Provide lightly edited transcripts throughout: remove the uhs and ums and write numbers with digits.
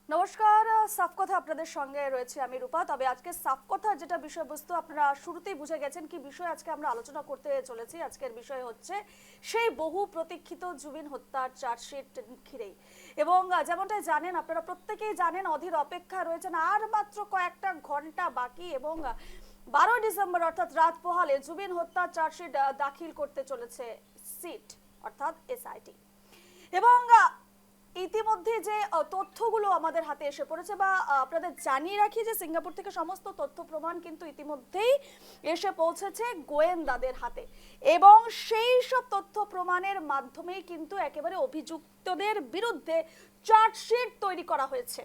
নমস্কার, সাফ কথা আপনাদের সঙ্গে রয়েছে আমি রূপা। তবে আজকে সাফ কথা যেটা বিষয়বস্তু আপনারা শুরুতেই বুঝে গেছেন কি বিষয় আজকে আমরা আলোচনা করতে চলেছি। আজকের বিষয় হচ্ছে সেই বহু প্রতীক্ষিত জুবিন হত্যার চার্জশিট ঘিরেই। এবং যেমনটা জানেন, আপনারা প্রত্যেকেই জানেন, অধীর অপেক্ষা রয়েছেন, আর মাত্র কয়েকটা ঘন্টা বাকি এবং 12 ডিসেম্বর অর্থাৎ রাত পোহালে জুবিন হত্যার চার্জশিট দাখিল করতে চলেছে সিট অর্থাৎ এসআইটি। এবং ইতিমধ্যে যে তথ্যগুলো আমাদের হাতে এসে পড়েছে বা আপনাদের জানিয়ে রাখি যে সিঙ্গাপুর থেকে সমস্ত তথ্য প্রমাণ কিন্তু ইতিমধ্যেই এসে পৌঁছেছে গোয়েন্দাদের হাতে এবং সেই সব তথ্য প্রমাণের মাধ্যমেই কিন্তু একেবারে অভিযুক্তদের বিরুদ্ধে চার্জশিট তৈরি করা হয়েছে।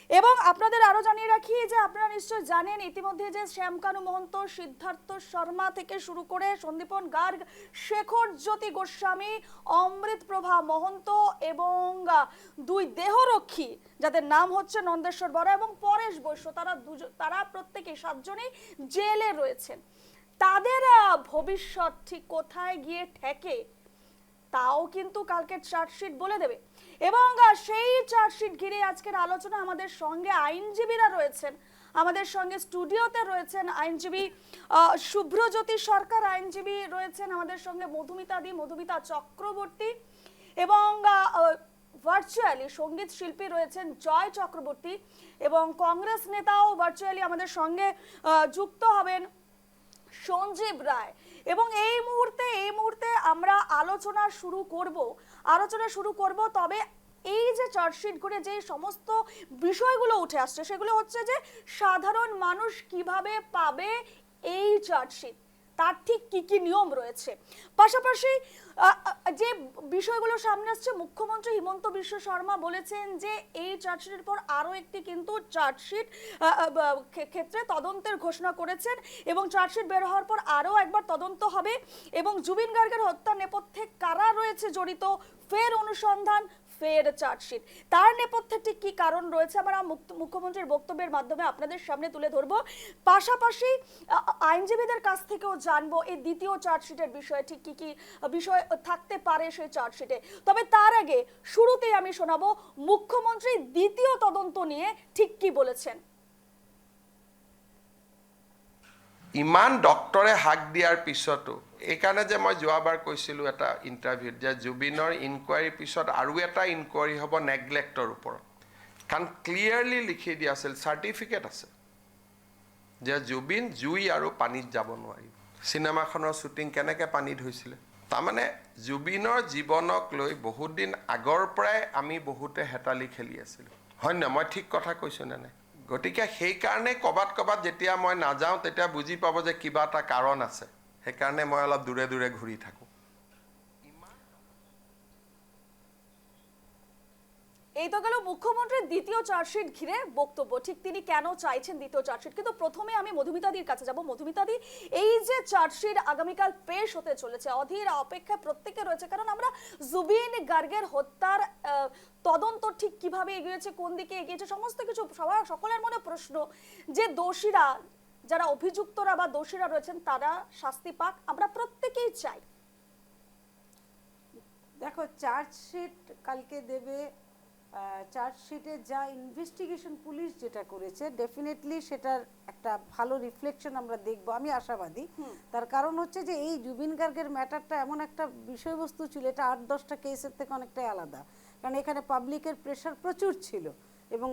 এবং আপনাদের আরো জানিয়ে রাখি যে আপনারা নিশ্চয় জানেন ইতিমধ্যে যে শ্যামকানু মহন্ত, সিদ্ধার্থ শর্মা থেকে শুরু করে সন্দীপন গার্গ, শেখর জ্যোতি গোস্বামী, অমৃত প্রভা মহন্ত এবং দুই দেহরক্ষী যাদের নাম হচ্ছে নন্দেশ্বর বরা এবং পরেশ বৈশ্য, তারা প্রত্যেকে 7 জনই জেলে রয়েছেন। তাদের ভবিষ্যৎ ঠিক কোথায় গিয়ে ঠেকে তাও কিন্তু কালকের চার্জশিট বলে দেবে। এবং সেই চার্জশিট ঘিরে আজকের আলোচনা আমাদের সঙ্গে আইনজীবীরা রয়েছেন, আমাদের সঙ্গে স্টুডিওতে রয়েছেন আইনজীবী শুভ্রজ্যোতি সরকার, আইনজীবী রয়েছেন আমাদের সঙ্গে মধুমিতা চক্রবর্তী এবং ভার্চুয়ালি সঙ্গীত শিল্পী রয়েছেন জয় চক্রবর্তী এবং কংগ্রেস নেতাও ভার্চুয়ালি আমাদের সঙ্গে যুক্ত হবেন সঞ্জীব রায়। এবং এই মুহূর্তে আমরা আলোচনা শুরু করব। তবে এই যে চার্জশিট করে যে সমস্ত বিষয়গুলো উঠে আসছে সেগুলো হচ্ছে যে সাধারণ মানুষ কিভাবে পাবে এই চার্জশিট, তার ঠিক কি কি নিয়ম রয়েছে। পাশাপাশি যে বিষয়গুলো সামনে আসছে, মুখ্যমন্ত্রী হিমন্ত বিশ্ব শর্মা বলেছেন যে এই চার্জশিটের পর আরো একটি কিন্তু চার্জশিট ক্ষেত্রে তদন্তের ঘোষণা করেছেন এবং চার্জশিট বের হওয়ার পর আরো একবার তদন্ত হবে এবং জুবিন গার্গের হত্যা নেপথ্যে কারা রয়েছে জড়িত ফের অনুসন্ধান, ফের চার্জশিট। তার নেপথ্যে ঠিক কি কারণ রয়েছে আমরা মুখ্যমন্ত্রীর বক্তব্যের মাধ্যমে আপনাদের সামনে তুলে ধরবো। পাশাপাশি আইনজীবীদের কাছ থেকেও জানবো এই দ্বিতীয় চার্জশিটের বিষয়ে ঠিক কি কি বিষয় থাকতে পারে সেই চার্জশিটে। তবে তার আগে শুরুতেই আমি শোনাবো মুখ্যমন্ত্রী দ্বিতীয় তদন্ত নিয়ে ঠিক কি বলেছেন। ইমান ডক্টৰে হাক দিয়াৰ পিছতো এইকাৰণে যে মই যোৱাবাৰ কৈছিলোঁ এটা ইণ্টাৰভিউত যে জুবিনৰ ইনকুৱাৰীৰ পিছত আৰু এটা ইনকুৱাৰী হ'ব নেগলেক্টৰ ওপৰত, কাৰণ ক্লিয়াৰলি লিখি দিয়া আছিল, চাৰ্টিফিকেট আছে যে জুবিন জুই আৰু পানীত যাব নোৱাৰিব। চিনেমাখনৰ শ্বুটিং কেনেকৈ পানীত হৈছিলে, তাৰমানে জুবিনৰ জীৱনক লৈ বহুত দিন আগৰ পৰাই আমি বহুতে হেতালি খেলি আছিলোঁ, হয় নহয়? মই ঠিক কথা কৈছোঁ নে নাই? গতিকে সেইকাৰণে ক'ৰবাত যেতিয়া মই নাযাওঁ তেতিয়া বুজি পাব যে কিবা এটা কাৰণ আছে, সেইকাৰণে মই অলপ দূৰে দূৰে ঘূৰি থাকোঁ। এই তো গেল মুখ্যমন্ত্রীর দ্বিতীয় চার্জশিট ঘিরে বক্তব্য, ঠিক তিনি কেন চাইছেন দ্বিতীয় চার্জশিট। কিন্তু প্রথমে আমি মধুমিতাদির কাছে যাব। মধুমিতাদি, এই যে চার্জশিট আগামীকাল পেশ হতে চলেছে, অধীর অপেক্ষা প্রত্যেকে রয়েছে, কারণ আমরা জুবিন গার্গের হত্যার তদন্ত ঠিক কিভাবে এগিয়েছে, কোন দিকে এগিয়েছে, সমস্ত কিছু সকলের মনে প্রশ্ন যে দোষীরা, যারা অভিযুক্তরা বা দোষীরা রয়েছেন তারা শাস্তি পাক, আমরা প্রত্যেকেই চাই। দেখো, চার্জশিট কালকে দেবে। চার্জশিটে যা ইনভেস্টিগেশন পুলিশ যেটা করেছে ডেফিনেটলি সেটার একটা ভালো রিফ্লেকশন আমরা দেখব, আমি আশাবাদী। তার কারণ হচ্ছে যে এই জুবিন গার্গের ম্যাটারটা এমন একটা বিষয়বস্তু ছিল, এটা 8-10টা কেসের থেকে অনেকটাই আলাদা, কারণ এখানে পাবলিকের প্রেশার প্রচুর ছিল এবং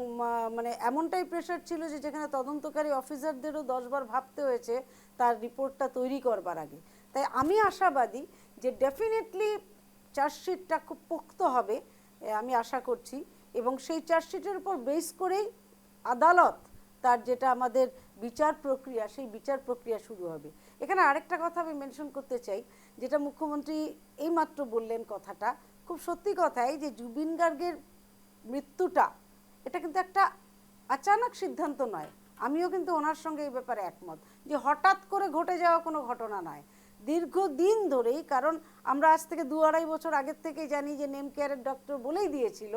মানে এমনটাই প্রেশার ছিল যে যেখানে তদন্তকারী অফিসারদেরও 10 বার ভাবতে হয়েছে তার রিপোর্টটা তৈরি করবার আগে। তাই আমি আশাবাদী যে ডেফিনেটলি চার্জশিটটা খুব পোক্ত হবে, আমি আশা করছি, এবং সেই চার্জশিটের উপর বেস করেই আদালত তার যেটা আমাদের বিচার প্রক্রিয়া, সেই বিচার প্রক্রিয়া শুরু হবে। এখানে আরেকটা কথা আমি মেনশন করতে চাই, যেটা মুখ্যমন্ত্রী এইমাত্র বললেন, কথাটা খুব সত্যি কথাই, যে জুবিন গার্গের মৃত্যুটা এটা কিন্তু একটা আচানক সিদ্ধান্ত নয়। আমিও কিন্তু ওনার সঙ্গে এই ব্যাপারে একমত যে হঠাৎ করে ঘটে যাওয়া কোনো ঘটনা নয়, দীর্ঘদিন ধরেই। কারণ আমরা আজ থেকে 2-2.5 বছর আগের থেকেই জানি যে নেম কেয়ারের ডক্টর বলেই দিয়েছিল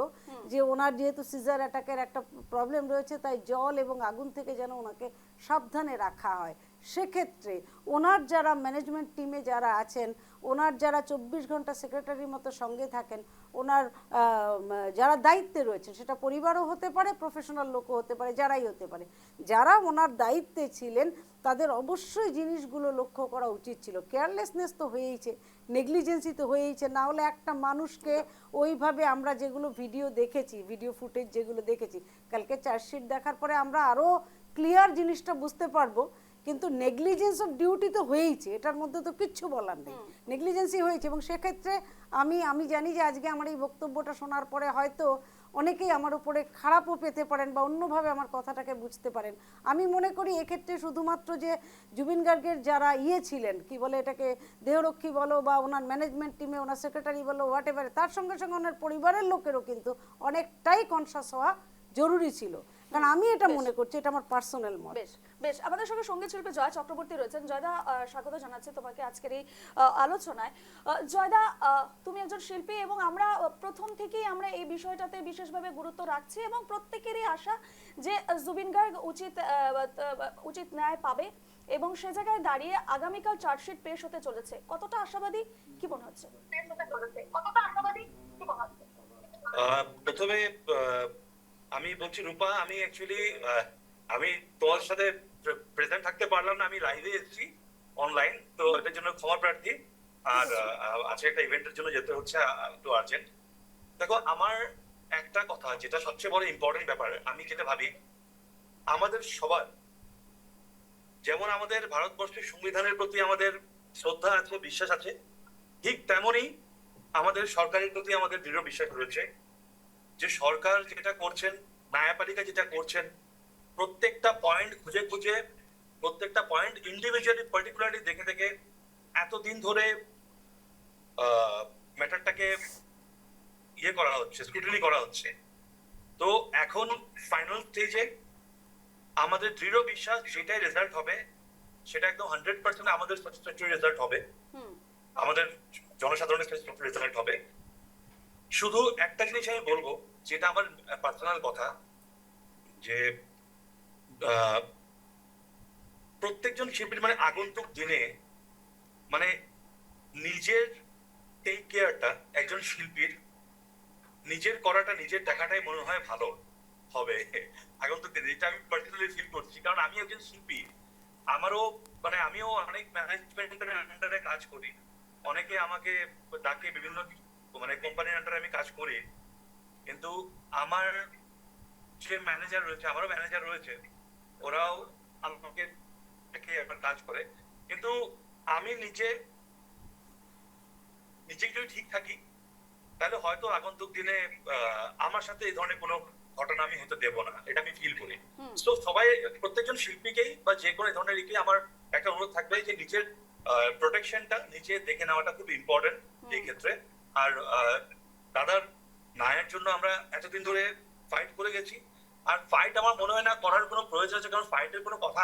যে ওনার যেহেতু সিজার অ্যাটাকের একটা প্রবলেম রয়েছে, তাই জল এবং আগুন থেকে যেন ওনাকে সাবধানে রাখা হয়। সেক্ষেত্রে ওনার যারা ম্যানেজমেন্ট টিমে যারা আছেন, ওনার যারা 24 ঘন্টা সেক্রেটারির মতো সঙ্গে থাকেন, ওনার যারা দায়িত্বে রয়েছেন, সেটা পরিবারও হতে পারে, প্রফেশনাল লোকও হতে পারে, যারাই হতে পারে, যারা ওনার দায়িত্বে ছিলেন তাদের অবশ্যই জিনিসগুলো লক্ষ্য করা উচিত ছিল। কেয়ারলেসনেস তো হয়েইছে, নেগলিজেন্সি তো হয়েইছে, না হলে একটা মানুষকে ওইভাবে আমরা যেগুলো ভিডিও দেখেছি, ভিডিও ফুটেজ যেগুলো দেখেছি, কালকে চার্জশিট দেখার পরে আমরা আরও ক্লিয়ার জিনিসটা বুঝতে পারবো। কিন্তু নেগলিজেন্স অফ ডিউটি তো হয়েইছে, এটার মধ্যে তো কিচ্ছু বলার নেই, নেগলিজেন্সই হয়েছে। এবং সেক্ষেত্রে আমি জানি যে আজকে আমার এই বক্তব্যটা শোনার পরে হয়তো অনেকেই আমার উপরে খারাপও পেতে পারেন বা অন্যভাবে আমার কথাটাকে বুঝতে পারেন। আমি মনে করি এক্ষেত্রে শুধুমাত্র যে জুবিন গার্গের যারা ছিলেন, কি বলে এটাকে, দেহরক্ষী বলো বা ওনার ম্যানেজমেন্ট টিমে ওনার সেক্রেটারি বলো, হোয়াট এভার, তার সঙ্গে সঙ্গে ওনার পরিবারের লোকেরও কিন্তু অনেকটাই কনসাস হওয়া জরুরি ছিল। কারণ আমি এটা মনে করছি, এটা আমার পার্সোনাল মত। বেশ বেশ, আমাদের সঙ্গে সঙ্গীত শিল্পী জয়া চক্রবর্তী রয়েছেন। জয়দা, স্বাগত জানাচ্ছি তোমাকে আজকের এই আলোচনায়। জয়দা, তুমি একজন শিল্পী এবং আমরা প্রথম থেকেই আমরা এই বিষয়টাতে বিশেষভাবে গুরুত্ব রাখছি এবং প্রত্যেকেরই আশা যে জুবিন গার্গ উচিত ন্যায় পাবে এবং সে জায়গায় দাঁড়িয়ে আগামীকাল চার্জশিট পেশ হতে চলেছে। কতটা আশাবাদী, কি মনে হচ্ছে? প্রথমে আমি বলছি রূপা, আমি অ্যাকচুয়ালি আমি তোমার সাথে প্রেজেন্ট থাকতে পারলাম না, আমি লাইভে এসেছি অনলাইন, তো এটার জন্য ক্ষমা প্রার্থী। আর আজকে একটা ইভেন্টের জন্য যেতে হচ্ছে, একটু আর্জেন্ট। দেখো, আমার একটা কথা যেটা সবচেয়ে বড় ইম্পর্টেন্ট ব্যাপার, আমি যেটা ভাবি, আমাদের সবার যেমন আমাদের ভারতবর্ষের সংবিধানের প্রতি আমাদের শ্রদ্ধা আছে, বিশ্বাস আছে, ঠিক তেমনই আমাদের সরকারের প্রতি আমাদের দৃঢ় বিশ্বাস রয়েছে যে সরকার যেটা করছেন, ন্যায়পালিকা যেটা করছেন, প্রত্যেকটা পয়েন্ট খুঁজে খুঁজে, প্রত্যেকটা পয়েন্ট ইন্ডিভিজুয়ালি পার্টিকুলারলি দেখে দেখে এতদিন ধরে ম্যাটারটাকে করা হচ্ছে, স্ক্রুটিনি করা হচ্ছে। তো এখন ফাইনাল স্টেজে আমাদের দৃঢ় বিশ্বাস যেটাই রেজাল্ট হবে সেটা একদম 100% আমাদের স্যাটিসফ্যাক্টরি রেজাল্ট হবে, আমাদের জনসাধারণের স্যাটিসফ্যাক্টরি রেজাল্ট হবে। শুধু একটা জিনিস আমি বলবো, যেটা আমার পার্সোনাল কথা, যে প্রত্যেকজন শিল্পীর মানে আগন্তুক দিনে মানে নিজের টেক কেয়ারটা, একজন শিল্পীর নিজের করাটা, নিজের দেখাটাই মনে হয় ভালো হবে আগন্তুক দিনে। এটা আমি পার্সোনালি ফিল করছি, কারণ আমি একজন শিল্পী, আমারও মানে আমিও অনেক ম্যানেজমেন্টের আন্ডারে কাজ করি, অনেকে আমাকে ডাকে বিভিন্ন মানে কোম্পানির আন্ডারে আমি কাজ করি, কিন্তু আমার যে ম্যানেজার রয়েছে, আমারও ম্যানেজার রয়েছে, ওরাও আমাকে দেখে একবার কাজ করে। কিন্তু আমি নিজে যদি ঠিক থাকি, তাহলে হয়তো আগন্তুক দিনে আমার সাথে এই ধরনের কোনো ঘটনা আমি হতে দেবো না, এটা আমি ফিল করি। তো সবাই, প্রত্যেকজন শিল্পীকেই বা যে কোনো ধরনের আমার একটা অনুরোধ থাকবে যে নিজের প্রোটেকশনটা নিজে দেখে নেওয়াটা খুব ইম্পর্টেন্ট এই ক্ষেত্রে। আর দাদার ন্যায়ের জন্য আমরা এতদিন ধরে ফাইট করে গেছি, আর ফাইট আমার মনে হয় না করার কোনো প্রয়োজন আছে, কারণ ফাইটের কোনো কথা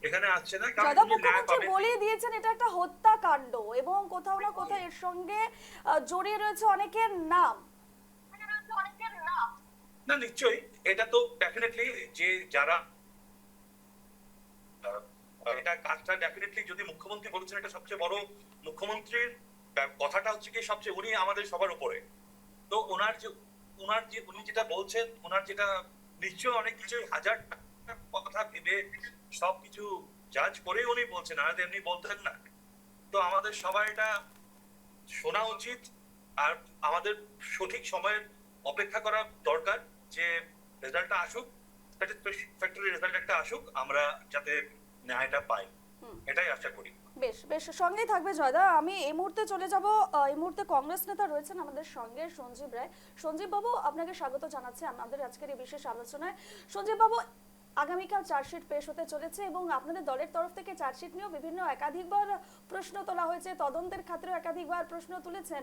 এখানে আসছে না। কারণ মুখ্যমন্ত্রী বলেই দিয়েছেন এটা একটা হত্যাকাণ্ড এবং কোথাও না কোথাও এর সঙ্গে জড়িয়ে রয়েছে অনেকের নাম। না, নিশ্চয়ই এটা তো ডেফিনেটলি, যে যারা এটা কাজটা ডেফিনেটলি, যদি মুখ্যমন্ত্রী বলেছেন, এটা সবচেয়ে বড়, মুখ্যমন্ত্রীর কথাটা হচ্ছে কি সবচেয়ে, উনি আমাদের সবার উপরে। তো ওনার যে উনি যেটা বলছেন, ওনার যেটা নিশ্চয়ই অনেক কিছু হাজার কথা ভেবে সবকিছু জাজ করে উনি বলছেন, আর এমনি বলতেন না। তো আমাদের সবাই এটা শোনা উচিত, আর আমাদের সঠিক সময়ের অপেক্ষা করা দরকার, যে রেজাল্টটা আসুক, স্যাটিসফ্যাক্টরি রেজাল্ট একটা আসুক, আমরা যাতে ন্যায়টা পাই, এটাই আশা করি। বেশ বেশ, সঙ্গেই থাকবে জয়দা। আমি এই মুহূর্তে চলে যাব, এই মুহূর্তে কংগ্রেস নেতা রয়েছেন আমাদের সঙ্গে, সঞ্জীব রায়। সঞ্জীব বাবু, আপনাকে স্বাগত জানাচ্ছি আমাদের আজকের এই বিশেষ আলোচনায়। সঞ্জীব বাবু, আগামীকাল চার্জশিট পেশ হতে চলেছে এবং আপনাদের দলের তরফ থেকে চার্জশিট নিয়েও বিভিন্ন একাধিকবার প্রশ্ন তোলা হয়েছে, তদন্তের ক্ষেত্রেও একাধিকবার প্রশ্ন তুলেছেন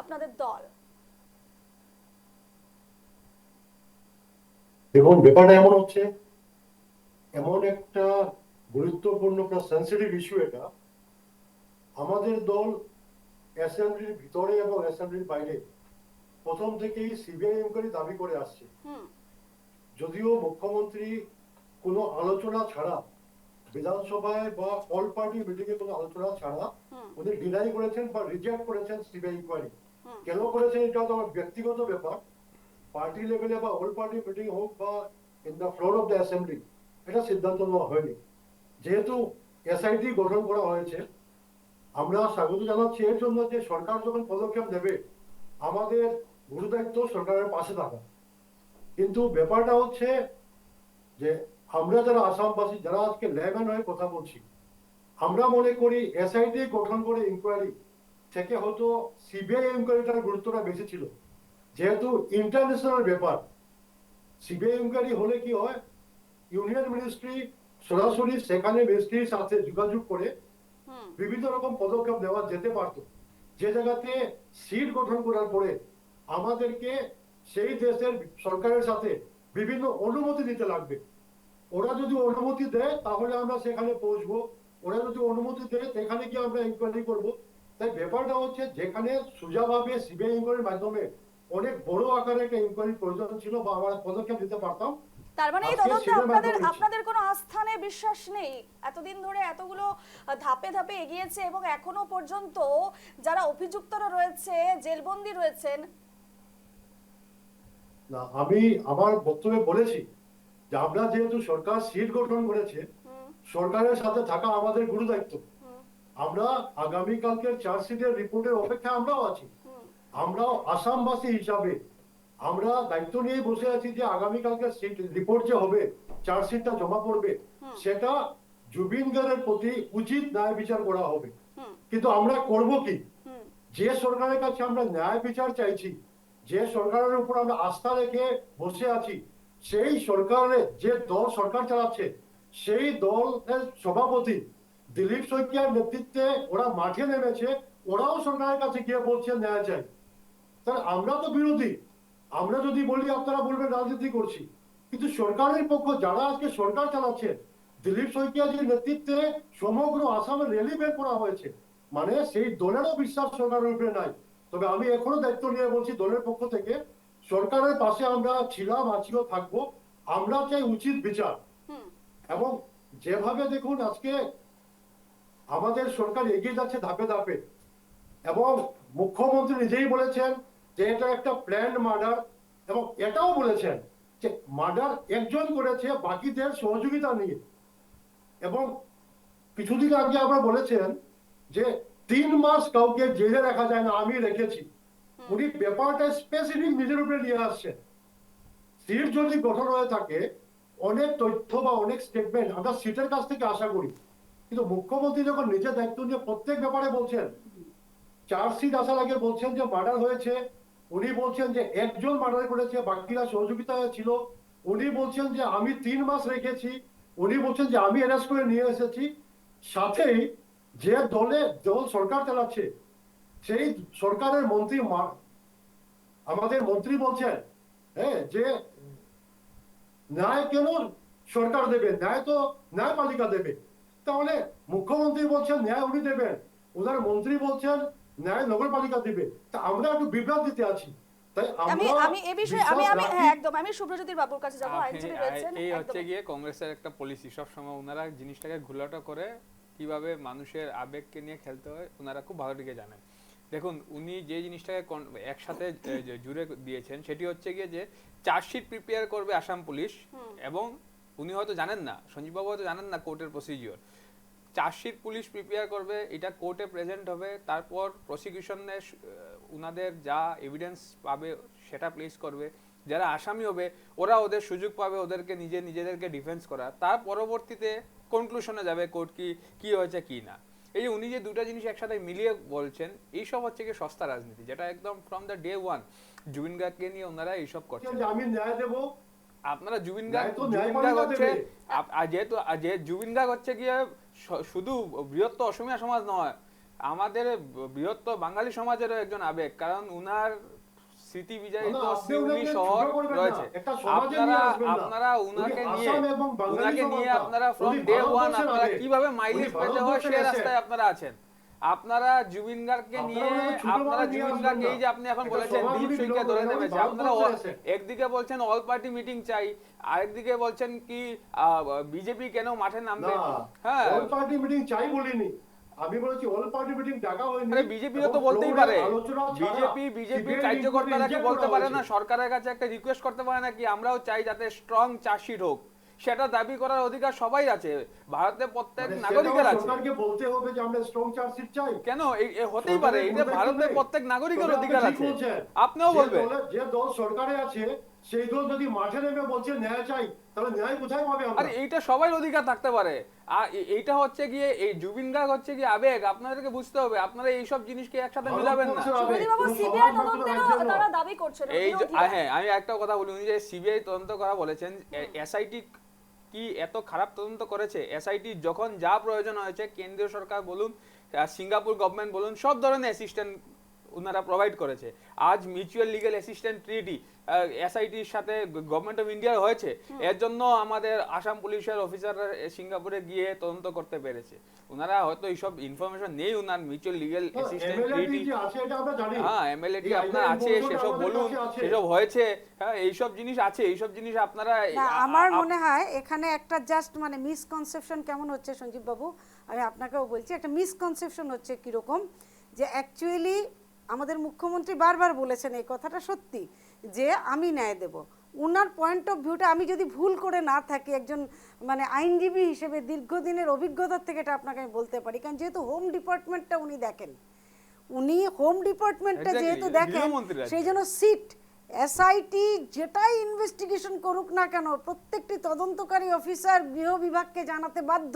আপনাদের দল। দেখুন, ব্যাপারটা এমন হচ্ছে, এমন একটা গুরুত্বপূর্ণ সেন্সিটিভ ইস্যু এটা। আমাদের দল অ্যাসেম্বলির ভিতরে এবং অ্যাসেম্বলির বাইরে প্রথম থেকেই সিবিআই ইনকোয়ারি দাবি করে আসছে। যদিও মুখ্যমন্ত্রী কোনো আলোচনা ছাড়া বিধানসভায় বা অল পার্টি মিটিং এ কোনো আলোচনা ছাড়া উনি ডিনাই করেছেন বা রিজেক্ট করেছেন সিবিআই ইনকোয়ারি। কেন করেছেন এটা তো আমার ব্যক্তিগত ব্যাপার, পার্টি লেভেলে বা অল পার্টি মিটিং হোক বা in the floor of the assembly এটা সিদ্ধান্ত নেওয়া হয়নি। যেহেতু এসআইটি গঠন করা হয়েছে, আমরা স্বাগত জানাচ্ছি এর জন্য যে সরকার যখন পদক্ষেপ নেবে আমাদের গুরু দায়িত্ব সরকারের পাশে থাকা। কিন্তু ব্যাপারটা হচ্ছে যে আমরা যারা আসামবাসী, যারা আজকে ল্যাম্যান হয়ে কথা বলছি, আমরা মনে করি এসআইটি গঠন করে ইনকোয়ারি থেকে হয়তো সিবিআই ইনকোয়ারিটার গুরুত্বটা বেশি ছিল। যেহেতু ইন্টারন্যাশনাল ব্যাপার, সিবিআই ইনকোয়ারি হলে কি হয়, ইউনিয়ন মিনিস্ট্রি সরাসরি সেখানে মিনিস্ট্রির সাথে যোগাযোগ করে বিভিন্ন রকম পদক্ষেপ নেওয়া যেতে পারত। যে জায়গাতে সিট গঠন করার পরে আমাদেরকে সেই দেশের সরকারের সাথে বিভিন্ন অনুমতি দিতে লাগবে। ওরা যদি অনুমতি দেয় তাহলে আমরা সেখানে পৌঁছবো, ওরা যদি অনুমতি দেয় সেখানে গিয়ে আমরা ইনকোয়ারি করবো। তাই ব্যাপারটা হচ্ছে যেখানে সোজাভাবে সিবিআই ইনকোয়ারির মাধ্যমে অনেক বড় আকারে একটা ইনকোয়ারি প্রয়োজন ছিল বা আমরা পদক্ষেপ নিতে পারতাম। তার মানে এই আজকে তদন্তে সেটার আপনাদের মাধ্যমে আপনাদের কোনো আস্থা নেই, বিশ্বাস নেই? এতদিন ধরে এতগুলো ধাপে ধাপে এগিয়েছে এবং এখনো পর্যন্ত যারা অভিযুক্তরা রয়েছে, জেলবন্দি রয়েছেন। না, আমি আমার বক্তব্যে বলেছি যে আমরা যেহেতু সরকার সিট গঠন করেছে, সরকারের সাথে থাকা আমাদের গুরু দায়িত্ব। আমরা আগামীকালকের চার্জশিটের রিপোর্টের অপেক্ষায় আমরাও আছি। আমরাও আসামবাসী হিসাবে আমরা দায়িত্ব নিয়ে বসে আছি যে আগামীকালকে রিপোর্ট যে হবে, চার্জশিটটা জমা পড়বে, সেটা জুবিন গার্গের প্রতি উচিত ন্যায় বিচার করা হবে। কিন্তু আমরা করব কি? যে সরকারের কাছে আমরা ন্যায় বিচার চাইছি, যে সরকারের উপর আমরা আস্থা রেখে বসে আছি, সেই সরকারের যে দল সরকার চালাচ্ছে সেই দলের সভাপতি দিলীপ শইকিয়ার নেতৃত্বে ওরা মাঠে নেমেছে, ওরাও সরকারের কাছে গিয়ে বলছে ন্যায় চাই। তাহলে আমরা তো বিরোধী। আমরা যদি বলি আপনারা বলবেন রাজনীতি করছি, কিন্তু সরকারের পক্ষ যারা আজকে সরকার চালাচ্ছে, দিলীপ শইকিয়াজির নেতৃত্বে সমগ্র আসামে র্যালি বের করা হয়েছে, মানে সেই দলেরও বিশ্বাস সরকারের উপরে নাই। তবে আমি এখনো দায়িত্ব নিয়ে বলছি দলের পক্ষ থেকে, সরকারের পাশে আমরা ছিলাম, আছিও, থাকবো। আমরা চাই উচিত বিচার। এবং যেভাবে দেখুন আজকে আমাদের সরকার এগিয়ে যাচ্ছে ধাপে ধাপে, এবং মুখ্যমন্ত্রী নিজেই বলেছেন যে এটা একটা প্ল্যান্ড মার্ডার, এবং এটাও বলেছেন যে মার্ডার একজন করেছে বাকিদের সহযোগিতা নিয়ে। এবং কিছুদিন আগে আমরা বলেছেন যে 3 মাস কাউকে জেলে রাখা যায় না, আমি রেখেছি। উনি ব্যাপারটা স্পেসিফিক নিজের উপরে নিয়ে আসছেন। সিট যদি গঠন হয়ে থাকে, অনেক তথ্য বা অনেক স্টেটমেন্ট আমরা সিটের কাছ থেকে আশা করি, কিন্তু মুখ্যমন্ত্রী যখন নিজের দায়িত্ব নিয়ে প্রত্যেক ব্যাপারে বলছেন, চার্জশিট আসার আগে বলছেন যে মার্ডার হয়েছে, উনি বলছেন যে একজন মার্ডার করেছে, বাকিরা সহযোগিতা ছিল। উনি বলছেন যে আমি 3 মাস রেখেছি, উনি বলছেন যে আমি অ্যারেস্ট করে নিয়ে এসেছি। সাথেই যে দল সরকার চালাচ্ছে সেই সরকারের মন্ত্রী, আমাদের মন্ত্রী বলছেন হ্যাঁ যে ন্যায় কেন সরকার দেবে, ন্যায় তো ন্যায়পালিকা দেবে। তাহলে মুখ্যমন্ত্রী বলছেন ন্যায় উনি দেবেন, ওনার মন্ত্রী বলছেন ন্যায় নগরপালিকা দিবে। তা আমরা একটু বিভ্রান্তিতে আছি। তাই আমি এই বিষয়ে আমি হ্যাঁ একদম আমি সুব্রজ্যোতির বাবুর কাছে যাব, আইনজীবী রয়েছেন। এই হচ্ছে গিয়ে কংগ্রেসের একটা পলিসি, সব সময় ওনারা জিনিসটাকে ঘোলাটো করে কিভাবে মানুষের আবেগকে নিয়ে খেলতে হয় ওনারা খুব ভালো দিকে জানেন। দেখুন উনি যে জিনিসটাকে একসাথে জুড়ে দিয়েছেন সেটি হচ্ছে গিয়ে যে চার্জশিট প্রিপেয়ার করবে আসাম পুলিশ, এবং উনি হয়তো জানেন না, সঞ্জীব বাবু হয়তো জানেন না কোর্টের প্রসিজিওর। চার্জশিট পুলিশ প্রিপেয়ার করবে, এটা কোর্টে প্রেজেন্ট হবে, তারপর প্রসিকিউশনে উনাদের যা এভিডেন্স পাবে সেটা প্লেস করবে, যারা আসামি হবে ওরা ওদের সুযোগ পাবে ওদেরকে নিজেদেরকে ডিফেন্স করা, তার পরবর্তীতে কনক্লুশনে যাবে কোর্ট কি হয়েছে কি না। এই যে উনি যে দুটা জিনিস একসাথে মিলিয়ে বলছেন, এইসব হচ্ছে কি সস্তা রাজনীতি, যেটা একদম from the day one Zubeen গার্গকে নিয়ে ওনারা এইসব করছেন। আমি ন্যায় দেবো, আপনারা জুবিন গার্গ হচ্ছে যেহেতু জুবিন গার্গ হচ্ছে গিয়ে শুধু বৃহত্তর অসমীয়া সমাজ নয়, আমাদের বৃহত্তর বাঙালি সমাজেরও একজন আবেগ, কারণ উনার স্মৃতি বিজড়িত সিউড়ি শহর রয়েছে। আপনারা উনাকে নিয়ে আপনারা ফ্রম ডে ওয়ান আপনারা কিভাবে মাইলেজ পেতে হয় সেই রাস্তায় আপনারা আছেন। আপনারা জুবিন গার্গকে নিয়ে আপনারা জুবিন গার্গ এই যে আপনি এখন বলেছেন দীপ সিংকে ধরে নেমেছে, আপনারা একদিকে বলছেন অল পার্টি মিটিং চাই, আরেকদিকে বলছেন কি বিজেপি কেন মাঠে নামবে? হ্যাঁ, অল পার্টি মিটিং চাই বলিনি, আমি বলেছি অল পার্টি মিটিং ডাকা হয়নি। আরে বিজেপিও তো বলতেই পারে, বিজেপি কার্যকর্তারা কি বলতে পারে না, সরকারের কাছে একটা রিকোয়েস্ট করতে পারে না কি আমরাও চাই যাতে স্ট্রং চার্জশিট হোক? সেটা দাবি করার অধিকার সবাই আছে, ভারতের প্রত্যেক নাগরিকের আছে। সরকারকে বলতে হবে যে আমরা স্ট্রং চার্জশিট চাই। কেন হতেই পারে, এটা ভারতের প্রত্যেক নাগরিকের অধিকার আছে, আপনিও বলবেন। যে দল সরকারে আছে সেই দল যদি মাঠে নেমে বলছে ন্যায় চাই, তাহলে ন্যায় কোথায় পাবে আমরা? আরে এইটা সবাই অধিকার থাকতে পারে, আর এইটা হচ্ছে গিয়ে এই জুবিন গার্গ হচ্ছে গিয়ে আবেগ, আপনাদেরকে বুঝতে হবে, আপনারা এইসব জিনিসকে একসাথে মিলাবেন না। সুবিনবাবু, সিবিআই তদন্তেরও তারা দাবি করছেন, এই যে বিরোধীরা। হ্যাঁ, আমি একটা কথা বলি, উনি যে সিবিআই তদন্ত করা বলেছেন, এসআইটি কি এত খারাপ তদন্ত করেছে? এসআইটি যখন যা প্রয়োজন হয়েছে কেন্দ্রীয় সরকার বলুন, সিঙ্গাপুর গভর্নমেন্ট বলুন, সব ধরনের অ্যাসিস্ট্যান্ট ওনারা প্রোভাইড করেছে। আজ মিউচুয়াল লিগ্যাল অ্যাসিস্ট্যান্ট ট্রিটি এসআইটির সাথে গভর্নমেন্ট অফ ইন্ডিয়ার হয়েছে, এর জন্য আমাদের আসাম পুলিশের অফিসাররা সিঙ্গাপুরে গিয়ে তদন্ত করতে পেরেছে। ওনারা হয়তো এইসব ইনফরমেশন নেই, ওনার মিউচুয়াল লিগ্যাল অ্যাসিস্ট্যান্ট ট্রিটি, হ্যাঁ এমএলএটি আপনার আছে, সেসব বলুন, সেসব হয়েছে, হ্যাঁ এইসব জিনিস আছে, এইসব জিনিস আপনারা না, আমার মনে হয় এখানে একটা জাস্ট মানে মিসকনসেপশন কেমন হচ্ছে সঞ্জীব বাবু, আমি আপনাকেও বলছি, একটা মিসকনসেপশন হচ্ছে কিরকম, যে অ্যাকচুয়ালি আমাদের মুখ্যমন্ত্রী বারবার বলেছেন এই কথাটা সত্যি, যে আমি ন্যায় দেব। উনার পয়েন্ট অফ ভিউটা আমি যদি ভুল করে না থাকি, একজন মানে আইনজীবী হিসেবে দীর্ঘদিনের অভিজ্ঞতার থেকে এটা আপনাকে আমি বলতে পারি, কারণ যেহেতু হোম ডিপার্টমেন্টটা উনি দেখেন, উনি হোম ডিপার্টমেন্টটা যেহেতু দেখেন, সেই জন্য সিট এসআইটি যেটাই ইনভেস্টিগেশন করুক না কেন, প্রত্যেকটি তদন্তকারী অফিসার গৃহ বিভাগকে জানাতে বাধ্য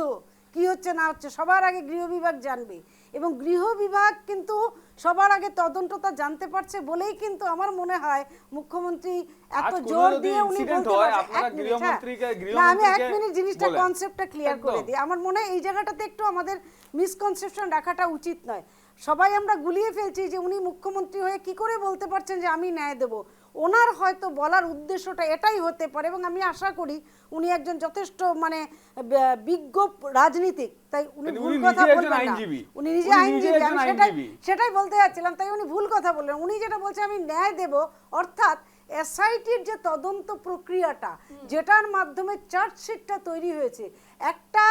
কি হচ্ছে না হচ্ছে, সবার আগে গৃহ বিভাগ জানবে, এবং গৃহ বিভাগ কিন্তু সবার আগে তদন্তটা জানতে পারছে বলেই কিন্তু আমার মনে হয় মুখ্যমন্ত্রী এত জোর দিয়ে উনি বলতে পারছেন। আমি এক মিনিট জিনিসটা কনসেপ্টটা ক্লিয়ার করে দিই, আমার মনে হয় এই জায়গাটাতে একটু আমাদের মিসকনসেপশন রাখাটা উচিত নয়। সবাই আমরা গুলিয়ে ফেলছি যে উনি মুখ্যমন্ত্রী হয়ে কি করে বলতে পারছেন যে আমি ন্যায় দেব। ওনার হয়তো বলার উদ্দেশ্যটা এটাই হতে পারে, এবং আমি আশা করি উনি একজন যথেষ্ট মানে বিজ্ঞ রাজনীতিক, তাই উনি ভুল কথা বলবেন না, উনি নিজে আইনজীবী, আমি সেটাই বলতে যাচ্ছিলাম, তাই উনি ভুল কথা বললেন। উনি যেটা বলছেন আমি ন্যায় দেব, অর্থাৎ এসআইটির যে তদন্ত প্রক্রিয়াটা, যেটার মাধ্যমে চার্জশিটটা তৈরি হয়েছে, একটা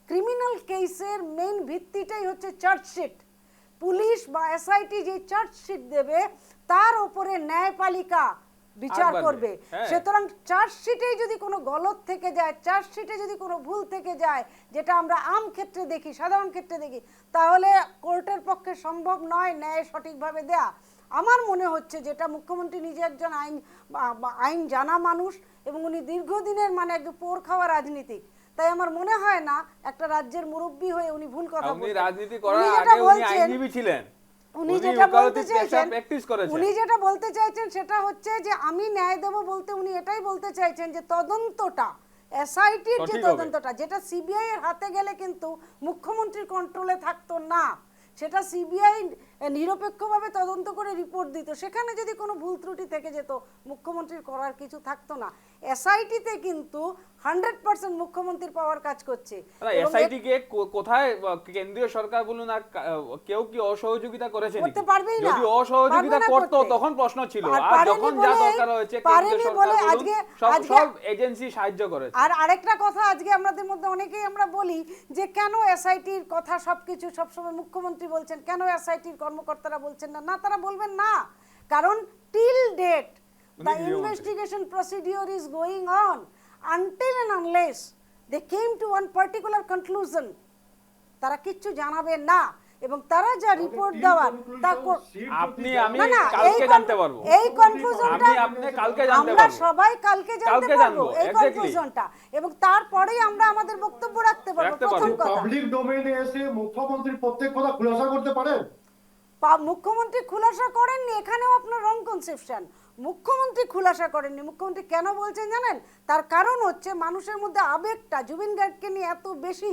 ক্রিমিনাল কেসের মেইন ভিত্তিটাই হচ্ছে চার্জশিট। পুলিশ বা এসআইটি যে চার্জশিট দেবে তার উপরে ন্যায়পালিকা বিচার করবে। সুতরাং চার্জশিটেই যদি কোনো গলত থেকে যায়, চার্জশিটে যদি কোনো ভুল থেকে যায়, যেটা আমরা আম ক্ষেত্রে দেখি, সাধারণ ক্ষেত্রে দেখি, তাহলে কোর্টের পক্ষে সম্ভব নয় ন্যায় সঠিকভাবে দেয়া। আমার মনে হচ্ছে যেটা মুখ্যমন্ত্রী নিজে একজন আইন জানা মানুষ, এবং উনি দীর্ঘদিনের মানে একজন পোর খাওয়া রাজনীতিক, তাই আমার মনে হয় না একটা রাজ্যের মুরব্বী হয়ে উনি ভুল কথা বলছেন। উনি রাজনীতি করার আগে উনি আইনজীবী ছিলেন, উনি যেটা বলতে চাইছেন সেটা হচ্ছে যে আমি ন্যায় দেব বলতে উনি এটাই বলতে চাইছেন যে তদন্তটা, এসআইটির যে তদন্তটা, যেটা সিবিআই এর হাতে গেলে কিন্তু মুখ্যমন্ত্রীর কন্ট্রোলে থাকতো না, সেটা সিবিআই নিরপেক্ষভাবে তদন্ত করে রিপোর্ট দিত, সেখানে যদি কোনো ভুল ত্রুটি থেকে যেত মুখ্যমন্ত্রীর করার কিছু থাকতো না। এসআইটিতে কিন্তু 100% মুখ্যমন্ত্রীর পাওয়ার কাজ করছে। এসআইটি কে কোথায় কেন্দ্রীয় সরকার বলুন আর কেউ কি অসহযোগিতা করেছে? করতে পারবেই না, যদি অসহযোগিতা করতো তখন প্রশ্ন ছিল, আর যখন যা দরকার হয়েছে কেন্দ্রীয় সরকার বলুন সব এজেন্সি সাহায্য করেছে। আর আরেকটা কথা আজকে আমাদের মধ্যে অনেকেই আমরা বলি যে কেন এসআইটির কথা সবকিছু সবসময় মুখ্যমন্ত্রী বলছেন, কেন এসআইটির কর্মকর্তারা বলছেন না? না, তারা বলবেন না, কারণ till date the investigation procedure is going on until and unless they came to one particular conclusion, তারা কিচ্ছু জানাবেন না, এবং তারা যা রিপোর্ট দেওয়ার তা আপনি আমি কালকে জানতে পারবো, এই কনফিউশনটা আপনি কালকে জানতে পারবো, আমরা সবাই কালকে জানতে পারবো এই কনফিউশনটা, এবং তারপরেই আমরা আমাদের বক্তব্য রাখতে পারবো। প্রথম কথা, পাবলিক ডোমেইনে এসে মুখ্যমন্ত্রী প্রত্যেক কথা খুলাসা করতে পারেন? মুখ্যমন্ত্রী খুলাসা করেননি, এখানেও আপনার রং কনসেপশন। মুখ্যমন্ত্রী খুলাসা করেননি। মুখ্যমন্ত্রী কেন বলছেন জানেন? তার কারণ হচ্ছে মানুষের মধ্যে আবেগটা জুবিন গার্গকে নিয়ে এত বেশি,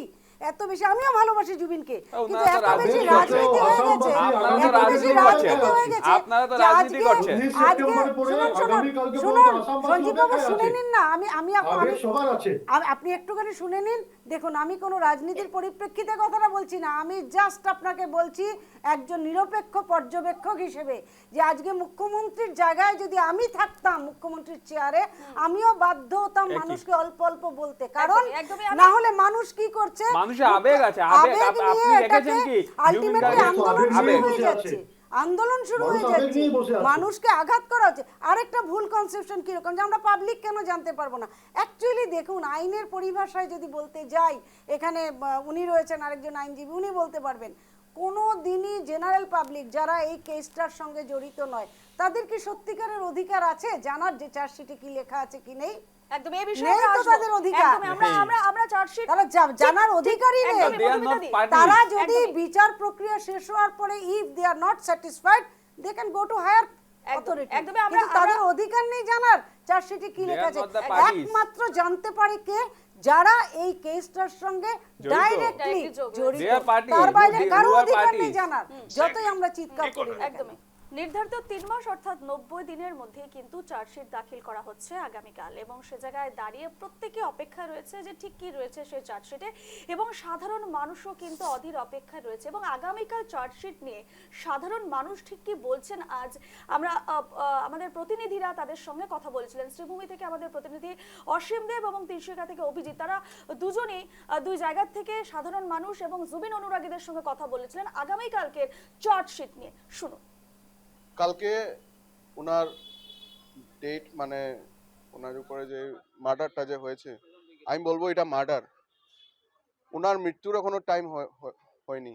এত বেশি, আমিও ভালোবাসি জুবিনকে, কিন্তু ওনারা এত তো বেশি রাজনীতি রাজনীতি হয়ে গেছে, আপনারা তো এত বেশি রাজনীতি রাজনীতি হয়ে গেছে আপনারা তো যে রাজনীতি আজকে- করছেন। আজকে সেপ্টেম্বরে পরে শুনুন, শুনুন, আগামীকালকে শুনুন, পর্যন্ত আসামবাসী সঞ্জীব বাবু অপেক্ষায় শুনে আছে। নিন না, আমি আবেগ সবার আছে। আপনি একটুখানি শুনে নিন। দেখুন, আমি কোনো রাজনীতির পরিপ্রেক্ষিতে কথাটা বলছি না, আমি জাস্ট আপনাকে বলছি একজন নিরপেক্ষ পর্যবেক্ষক হিসেবে যে আজকে মুখ্যমন্ত্রীর জায়গায় যদি আমি থাকতাম, মুখ্যমন্ত্রীর চেয়ারে, আমিও বাধ্য হতাম মানুষকে অল্প অল্প বলতে, কারণ একদমই না হলে মানুষ কি করছে, মানুষের আবেগ আছে, আবেগ নিয়ে আপনি দেখেছেন এটাকে কি আলটিমেটলি জুবিন আন্দোলন গার্গের শুরু আবেগ হয়ে বসে যাচ্ছে, আছে। আন্দোলন শুরু মানুষ হয়ে আবেগ যাচ্ছে, নিয়ে বসে আছে। মানুষকে আঘাত করা হচ্ছে। আরেকটা ভুল কনসেপশন কিরকম, যে আমরা পাবলিক কেন জানতে পারবো না। অ্যাকচুয়ালি দেখুন, আইনের পরিভাষায় যদি বলতে যাই, এখানে উনি রয়েছেন আরেকজন আইনজীবী, উনি বলতে পারবেন, কোনো দিনই জেনারেল পাবলিক যারা এই কেসটার সঙ্গে জড়িত নয়, তাদের কি সত্যিকারের অধিকার আছে জানার যে চার্জশিটে কি লেখা আছে কি নেই? একদম এই বিষয়ে নেই আমরা তো আসবো। তাদের অধিকার। একদমই, আমরা চার্জশিট তারা জানার অধিকারই নেই। একদমই, They are not মধুমিতাদি। party. তারা যদি একদমই। বিচার প্রক্রিয়া শেষ হওয়ার পরে if they are not satisfied, they can go to higher একদম, অথরিটি। একদমই, আমরা- তাদের অধিকার নেই জানার চার্জশিটে কি They লেখা are আছে। not the parties. একমাত্র জানতে পারে কে, যারা এই কেসটার সঙ্গে জড়িত। ডাইরেক্টলি Directly জড়িত। They are parties. তার বাইরে They- কারো who are অধিকার নেই parties? জানার, যতই আমরা চিৎকার ঠিক করি কথা। না কেন। একদমই নির্ধারিত 3 মাস অর্থাৎ 90 দিনের মধ্যে কিন্তু চার্জশিট দাখিল করা হচ্ছে আগামীকাল, এবং সে জায়গায় দাঁড়িয়ে প্রত্যেকে অপেক্ষায় রয়েছে যে ঠিক কি রয়েছে সেই চার্জশিটে, এবং সাধারণ মানুষও কিন্তু অধীর অপেক্ষায় রয়েছে। এবং আগামীকাল চার্জশিট নিয়ে সাধারণ মানুষ ঠিক কি বলছেন, আজ আমরা আমাদের প্রতিনিধিরা তাদের সঙ্গে কথা বলেছিলেন। শ্রীভূমি থেকে আমাদের প্রতিনিধি অসীম দেব এবং তিনশিকা থেকে অভিজিৎ, তারা দুজনেই দুই জায়গা থেকে সাধারণ মানুষ এবং জুবিন অনুরাগীদের সঙ্গে কথা বলেছিলেন আগামীকালকের চার্জশিট নিয়ে। শুনুন। কালকে ওনার ডেট, মানে ওনার উপরে যে মার্ডারটা যে হয়েছে, আমি বলবো এটা মার্ডার। ওনার মৃত্যুর এখনো টাইম হয়নি।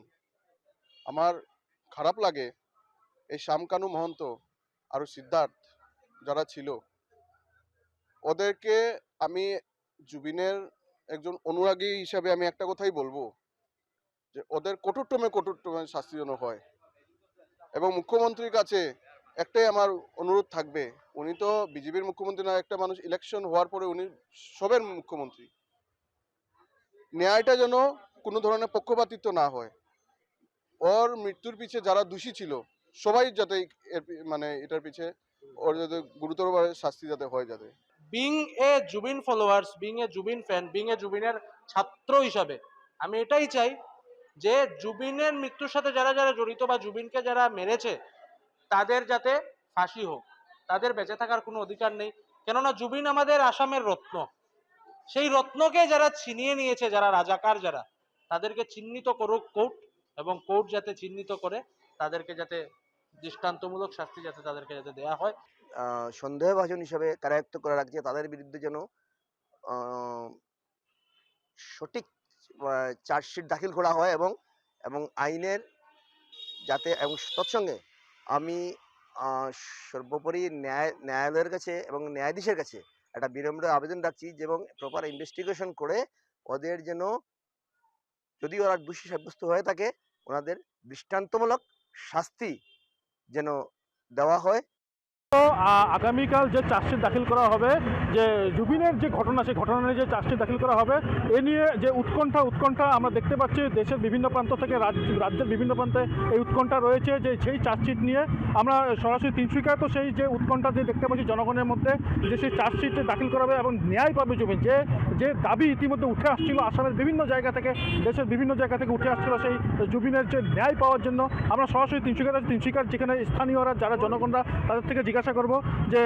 আমার খারাপ লাগে এই শ্যামকানু মহন্ত আর সিদ্ধার্থ যারা ছিল, ওদেরকে আমি জুবিনের একজন অনুরাগী হিসাবে আমি একটা কথাই বলবো, যে ওদের কঠোরতমে শাস্তিজনক হয়। এবং মুখ্যমন্ত্রীর কাছে একটাই আমার অনুরোধ থাকবে, উনি তো বিজেপির মুখ্যমন্ত্রী না, একটা মানুষ ইলেকশন হওয়ার পরে উনি সবের মুখ্যমন্ত্রী, ন্যায়টা যেন কোনো ধরনের পক্ষপাতিত্ব না হয়। ওর মৃত্যুর পিছে যারা দোষী ছিল সবাই যাতে মানে এটার পিছে ওর যাতে গুরুতরভাবে শাস্তি যাতে হয় যাতে। Being a Zubeen followers, being a Zubeen fan, being a জুবিনের ছাত্র হিসাবে আমি এটাই চাই যে জুবিনের মৃত্যুর সাথে যারা যারা জড়িত বা জুবিনকে যারা মেরেছে তাদের যাতে ফাঁসি হোক, তাদের বেঁচে থাকার কোনো অধিকার নেই। কেননা জুবিন আমাদের আসামের রত্ন, সেই রত্নকে যারা ছিনিয়ে নিয়েছে, যারা রাজাকার, যারা তাদেরকে চিহ্নিত করুক কোর্ট, এবং কোর্ট যাতে চিহ্নিত করে তাদেরকে যাতে দৃষ্টান্তমূলক শাস্তি যাতে তাদেরকে যাতে দেয়া হয়। সন্দেহভাজন হিসাবে কারায়ত্ত করে রাখছে, তাদের বিরুদ্ধে যেন সঠিক চার্জশিট দাখিল করা হয় এবং এবং আইনের যাতে, এবং তৎসঙ্গে আমি সর্বোপরি ন্যায়ালয়ের কাছে এবং ন্যায়াধীশের কাছে একটা বিনম্র আবেদন রাখছি যে এবং প্রপার ইনভেস্টিগেশন করে ওদের যেন, যদি ওরা দোষী সাব্যস্ত হয়ে থাকে, ওনাদের দৃষ্টান্তমূলক শাস্তি যেন দেওয়া হয়। আগামীকাল যে চার্জশিট দাখিল করা হবে, যে জুবিনের যে ঘটনা, সেই ঘটনা নিয়ে যে চার্জশিট দাখিল করা হবে, এ নিয়ে যে উৎকণ্ঠা আমরা দেখতে পাচ্ছি দেশের বিভিন্ন প্রান্ত থেকে, রাজ্যের বিভিন্ন প্রান্তে এই উৎকণ্ঠা রয়েছে যে সেই চার্জশিট নিয়ে আমরা সরাসরি তিনশিকায় তো সেই যে উৎকণ্ঠা যে দেখতে পাচ্ছি জনগণের মধ্যে, যে সেই চার্জশিটে দাখিল করা হবে এবং ন্যায় পাবে জুবিন। যে দাবি ইতিমধ্যে উঠে আসছিল আসামের বিভিন্ন জায়গা থেকে, দেশের বিভিন্ন জায়গা থেকে উঠে আসছিল সেই জুবিনের যে ন্যায় পাওয়ার জন্য, আমরা সরাসরি তিনশিকার যেখানে স্থানীয়রা যারা জনগণরা তাদের থেকে জিজ্ঞাসা करब जे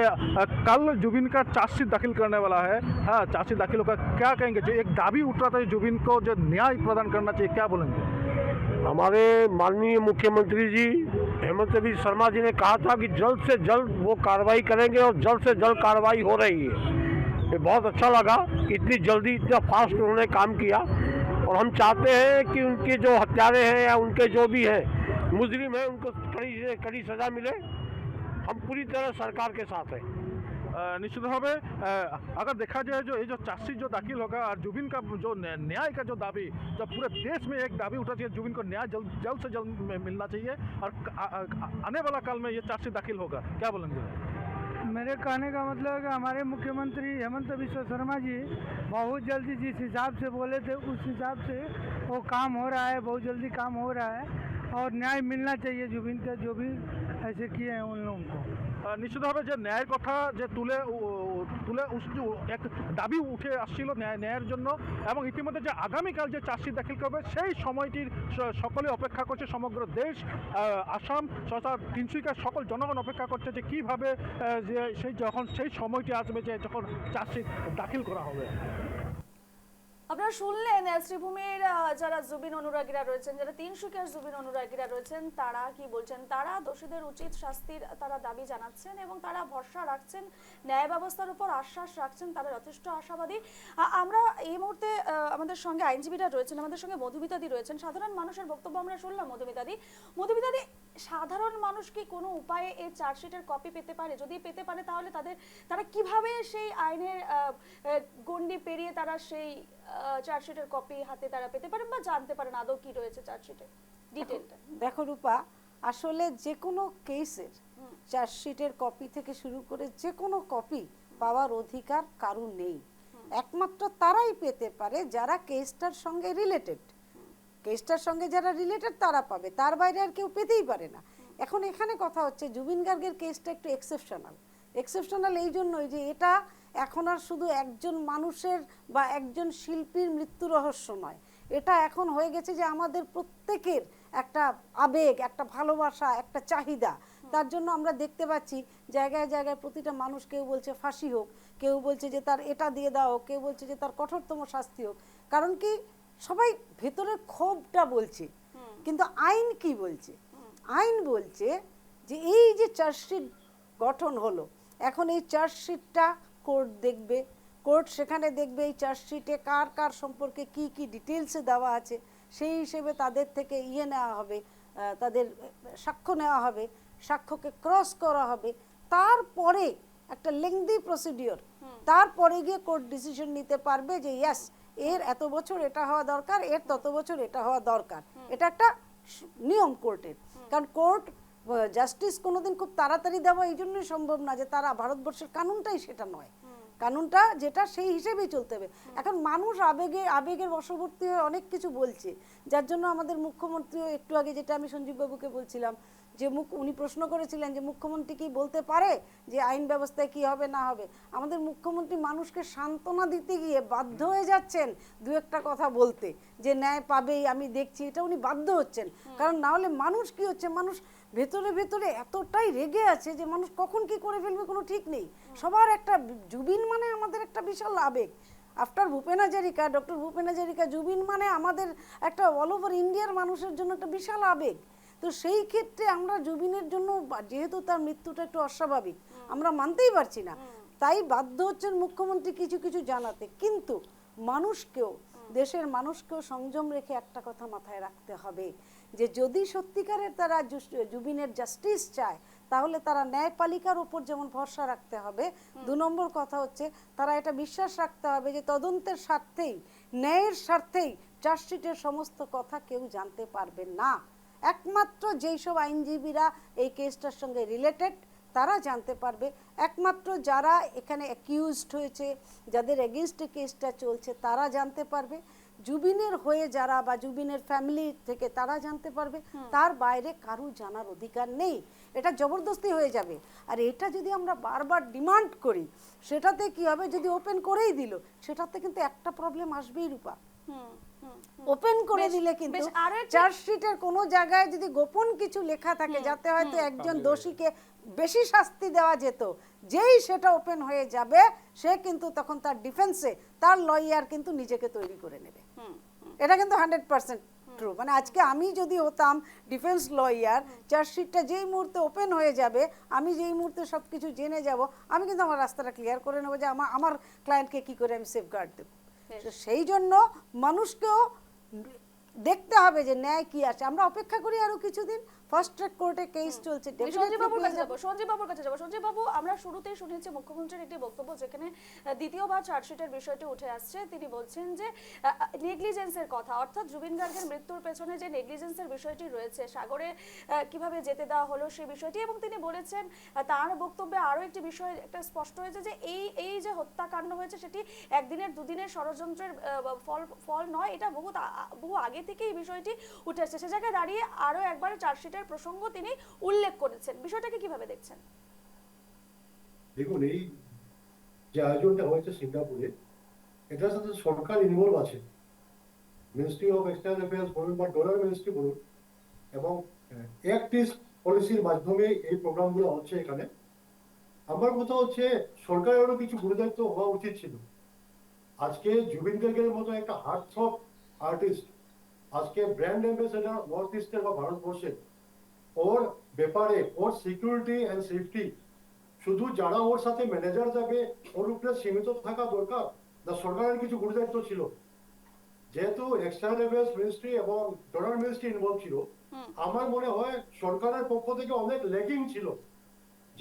कल जुबिन का चार्जशीट दाखिल करने वाला है। हाँ, चार्जशीट दाखिल होगा, क्या कहेंगे? जो एक दाबी उठ रहा था जुबिन को जो न्याय प्रदान करना चाहिए, क्या बोलेंगे? हमारे माननीय मुख्यमंत्री जी हेमंत शर्मा जी ने कहा था कि जल्द से जल्द वो कार्रवाई करेंगे और जल्द से जल्द कार्रवाई हो रही है। ये बहुत अच्छा लगा कि इतनी जल्दी, इतना फास्ट उन्होंने काम किया, और हम चाहते हैं कि उनके जो हत्यारे हैं या उनके जो भी हैं मुजरिम हैं, उनको कड़ी से कड़ी सज़ा मिले। हम पूरी तरह सरकार के साथ हैं। निश्चित भाव अगर देखा जाए जो ये जो चार्जशीट जो दाखिल होगा और जुबिन का जो न्याय का जो दाबी, जो पूरे देश में एक दाबी उठा चाहिए, जुबिन को न्याय जल्द से जल्द मिलना चाहिए और आने वाला काल में ये चार्जशीट दाखिल होगा, क्या बोलेंगे? मेरे कहने का मतलब है कि हमारे मुख्यमंत्री हेमंत बिस्वा शर्मा जी बहुत जल्दी जिस हिसाब से बोले थे उस हिसाब से वो काम हो रहा है, बहुत जल्दी काम हो रहा है और न्याय मिलना चाहिए जुबिन का जो भी ऐसे किए हैं उन लोगों को। নিশ্চিতভাবে যে ন্যায়ের কথা যে তুলে এক দাবি উঠে আসছিল ন্যায়ের জন্য এবং ইতিমধ্যে যে আগামীকাল যে চার্জশিট দাখিল করবে সেই সময়টির সকলে অপেক্ষা করছে, সমগ্র দেশ, আসাম তথা তিনসুকিয়ার সকল জনগণ অপেক্ষা করছে যে কীভাবে যে সেই সময়টি আসবে যে যখন চার্জশিট দাখিল করা হবে। আপনারা শুনলেন শ্রীভূমির যারা জুবিন অনুরাগীরা রয়েছেন, যারা তিনসুকিয়ার জুবিন অনুরাগীরা রয়েছেন, তারা কি বলছেন। তারা দোষীদের উচিত শাস্তির তারা দাবি জানাচ্ছেন এবং তারা ভরসা রাখছেন ন্যায় ব্যবস্থার উপর, আশ্বাস রাখছেন, তারা যথেষ্ট আশাবাদী। আমরা এই মুহূর্তে আমাদের সঙ্গে আইনজীবীরা রয়েছেন, আমাদের সঙ্গে মধুমিতাদি রয়েছেন, সাধারণ মানুষের বক্তব্য আমরা শুনলাম। মধুমিতাদি, সাধারণ মানুষ কি কোনো উপায়ে এই চার্জশিটের কপি পেতে পারে? যদি পেতে পারে তাহলে তারা কিভাবে সেই আইনের গণ্ডি পেরিয়ে তারা সেই চার্জশিটের কপি হাতে তারা পেতে পারেন বা জানতে পারেন আদৌ কি রয়েছে চার্জশিটে ডিটেইলটা? দেখো রূপা, আসলে যে কোনো কেসের চার্জশিটের কপি থেকে শুরু করে যে কোনো কপি পাওয়ার অধিকার কারো নেই। একমাত্র তারাই পেতে পারে যারা কেসটার সঙ্গে রিলেটেড। কেসটার সঙ্গে যারা রিলেটেড তারা পাবে, তার বাইরে আর কেউ পেতেই পারে না। এখন এখানে কথা হচ্ছে জুবিন গার্গের কেসটা একটু এক্সেপশনাল এই জন্যই যে এটা এখন আর শুধু একজন মানুষের বা একজন শিল্পীর মৃত্যু রহস্য নয়, এটা এখন হয়ে গেছে যে আমাদের প্রত্যেকের একটা আবেগ, একটা ভালোবাসা, একটা চাহিদা। তার জন্য আমরা দেখতে পাচ্ছি জায়গায় জায়গায় প্রতিটা মানুষ, কেউ বলছে ফাঁসি হোক, কেউ বলছে যে তার এটা দিয়ে দাও, কেউ বলছে যে তার কঠোরতম শাস্তি হোক। কারণ কি, সবাই ভেতরের ক্ষোভটা বলছে, কিন্তু আইন কি বলছে? আইন বলছে যে এই যে চার্জশিট গঠন হলো, এখন এই চার্জশিটটা কোর্ট দেখবে, কোর্ট সেখানে দেখবে এই চার্জশিটে কার কার সম্পর্কে কি কি ডিটেলসে দেওয়া আছে, সেই হিসেবে তাদের থেকে নেওয়া হবে, তাদের সাক্ষ্য নেওয়া হবে, সাক্ষ্যকে ক্রস করা হবে, তারপরে একটা লেংদি প্রসিডিওর, তারপরে গিয়ে কোর্ট ডিসিশন নিতে পারবে যে ইয়াস এর এত বছর এটা হওয়া দরকার, এর তত বছর এটা হওয়া দরকার। এটা একটা নিয়ম কোর্টের। কারণ কোর্ট জাস্টিস কোনোদিন খুব তাড়াতাড়ি দেওয়া এই জন্যই সম্ভব না যে তারা ভারতবর্ষের কানুনটাই সেটা নয়, কানুনটা যেটা সেই হিসেবেই চলতে হবে। এখন মানুষ আবেগের বশবর্তী হয়ে অনেক কিছু বলছে, যার জন্য আমাদের মুখ্যমন্ত্রীও একটু আগে, যেটা আমি সঞ্জীববাবুকে বলছিলাম, যে উনি প্রশ্ন করেছিলেন যে মুখ্যমন্ত্রী কি বলতে পারে যে আইন ব্যবস্থায় কি হবে না হবে। আমাদের মুখ্যমন্ত্রী মানুষকে সান্ত্বনা দিতে গিয়ে বাধ্য হয়ে যাচ্ছেন দু একটা কথা বলতে, যে ন্যায় পাবেই, আমি দেখছি, এটা উনি বাধ্য হচ্ছেন। কারণ না হলে মানুষ কি হচ্ছে, মানুষ ভেতরে ভেতরে এতটাই রেগে আছে যে মানুষ কখন কি করে ফেলবে কোনো ঠিক নেই। সবার একটা জুবিন মানে আমাদের একটা বিশাল আবেগ। আফটার ভূপেন হাজারিকা, ডক্টর ভূপেন হাজারিকা, জুবিন মানে আমাদের একটা অল ওভার ইন্ডিয়ার মানুষের জন্য একটা বিশাল আবেগ। তো সেই ক্ষেত্রে আমরা জুবিনের জন্য, যেহেতু তার মৃত্যুটা একটু অস্বাভাবিক, আমরা মানতেই পারছি না, তাই বাধ্য হচ্ছেন মুখ্যমন্ত্রী কিছু কিছু জানাতে। কিন্তু মানুষকেও, দেশের মানুষকেও সংযম রেখে একটা কথা মাথায় রাখতে হবে যে যদি সত্যিকারের তারা জুবিনের জাস্টিস চায়, তাহলে তারা ন্যায়পালিকার উপর যেমন ভরসা রাখতে হবে, 2 নম্বর কথা হচ্ছে তারা এটা বিশ্বাস রাখতে হবে যে তদন্তের স্বার্থেই, ন্যায়ের স্বার্থেই চার্জশিটের সমস্ত কথা কেউ জানতে পারবে না। একমাত্র যেই সব আইনজীবীরা এই কেসটার সঙ্গে রিলেটেড তারা জানতে পারবে, একমাত্র যারা এখানে অ্যাকিউজড হয়েছে, যাদের এগেইনস্টে কেসটা চলছে, তারা জানতে পারবে, জুবিনের হয়ে যারা বা জুবিনের ফ্যামিলি থেকে তারা জানতে পারবে, তার বাইরে কারু জানার অধিকার নেই। এটা জবরদস্তি হয়ে যাবে। আর এটা যদি আমরা বারবার ডিমান্ড করি, সেটাতে কি হবে, যদি ওপেন করেই দিল, সেটাতে কিন্তু একটা প্রবলেম আসবেই রূপা। ওপেন করে দিলে কিন্তু চার্জশিটের কোনো জায়গায় যদি গোপন কিছু লেখা থাকে যাতে হয়তো একজন দোষীকে বেশি শাস্তি দেওয়া যেত, যেই সেটা ওপেন হয়ে যাবে, সে কিন্তু তখন তার ডিফেন্সে তার লয়ার কিন্তু নিজেকে তৈরি করে নেবে। এটা কিন্তু 100% ট্রু। মানে আজকে আমি যদি হতাম ডিফেন্স লয়ার, চার্জশিটটা যেই মুহূর্তে ওপেন হয়ে যাবে, আমি যেই মুহূর্তে সব কিছু জেনে যাব, আমি কিন্তু আমার রাস্তাটা ক্লিয়ার করে নেবো যে আমার ক্লায়েন্টকে কি করে আমি সেফগার্ড দেবো। সেই জন্য মানুষকেও দেখতে হবে যে ন্যায় কি আছে। আমরা অপেক্ষা করি আরো কিছুদিন, ফার্স্ট ট্র্যাক কোর্টে কেস চলছে। আমি সঞ্জীব বাবুর কাছে যাবো, সঞ্জীব বাবুর কাছে যাবো। সঞ্জীব বাবু, আমরা শুরুতেই শুনেছি মুখ্যমন্ত্রীর একটি বক্তব্য যেখানে দ্বিতীয়বার চার্জশিটের বিষয়টি উঠে আসছে। তিনি বলছেন যে নেগলিজেন্সের কথা, অর্থাৎ জুবিন গার্গের মৃত্যুর পেছনে যে নেগলিজেন্সের বিষয়টি রয়েছে, সাগরে কিভাবে যেতে দেওয়া হলো সেই বিষয়টি, এবং তিনি বলেছেন তার বক্তব্যে আরও একটি বিষয় একটা স্পষ্ট হয়েছে যে এই যে হত্যাকাণ্ড হয়েছে সেটি একদিনের দুদিনের ষড়যন্ত্রের ফল নয়, এটা বহু আগে থেকে এই বিষয়টি উঠে আসছে। সে জায়গায় দাঁড়িয়ে আরও একবার চার্জশিটের প্রসঙ্গ তিনি উল্লেখ করেছেন, বিষয়টাকে কিভাবে দেখছেন? দেখুন, এই যে আয়োজনটা হয়েছে সিঙ্গাপুরে, এটার সাথে সরকার ইনভলভ আছে, মিনিস্ট্রি অফ এক্সটার্নাল অ্যাফেয়ার্স বলুন বা ডলার মিনিস্ট্রি বলুন, এবং অ্যাক্ট ইস্ট পলিসির মাধ্যমে এই প্রোগ্রামগুলো হচ্ছে এখানে। আমার কথা হচ্ছে সরকারেরও কিছু গুরুদায়িত্ব হওয়া উচিত ছিল। আজকে জুবিন গার্গের মতো একটা হার্টথ্রব আর্টিস্ট আজকে ব্র্যান্ড অ্যাম্বাসেডর নর্থ ইস্টের বা ভারতবর্ষের, ওর ব্যাপারে ওর সিকিউরিটি অ্যান্ড সেফটি শুধু যারা ওর সাথে ম্যানেজার যাবে ওর উপরে সীমিত থাকা দরকার না সরকারের কিছু গুরুদায়িত্ব ছিল? যেহেতু এক্সটার্নাল অ্যাফেয়ার্স মিনিস্ট্রি এবং ডলার মিনিস্ট্রি ইনভলভ ছিল, আমার মনে হয় সরকারের পক্ষ থেকে অনেক ল্যাকিং ছিল,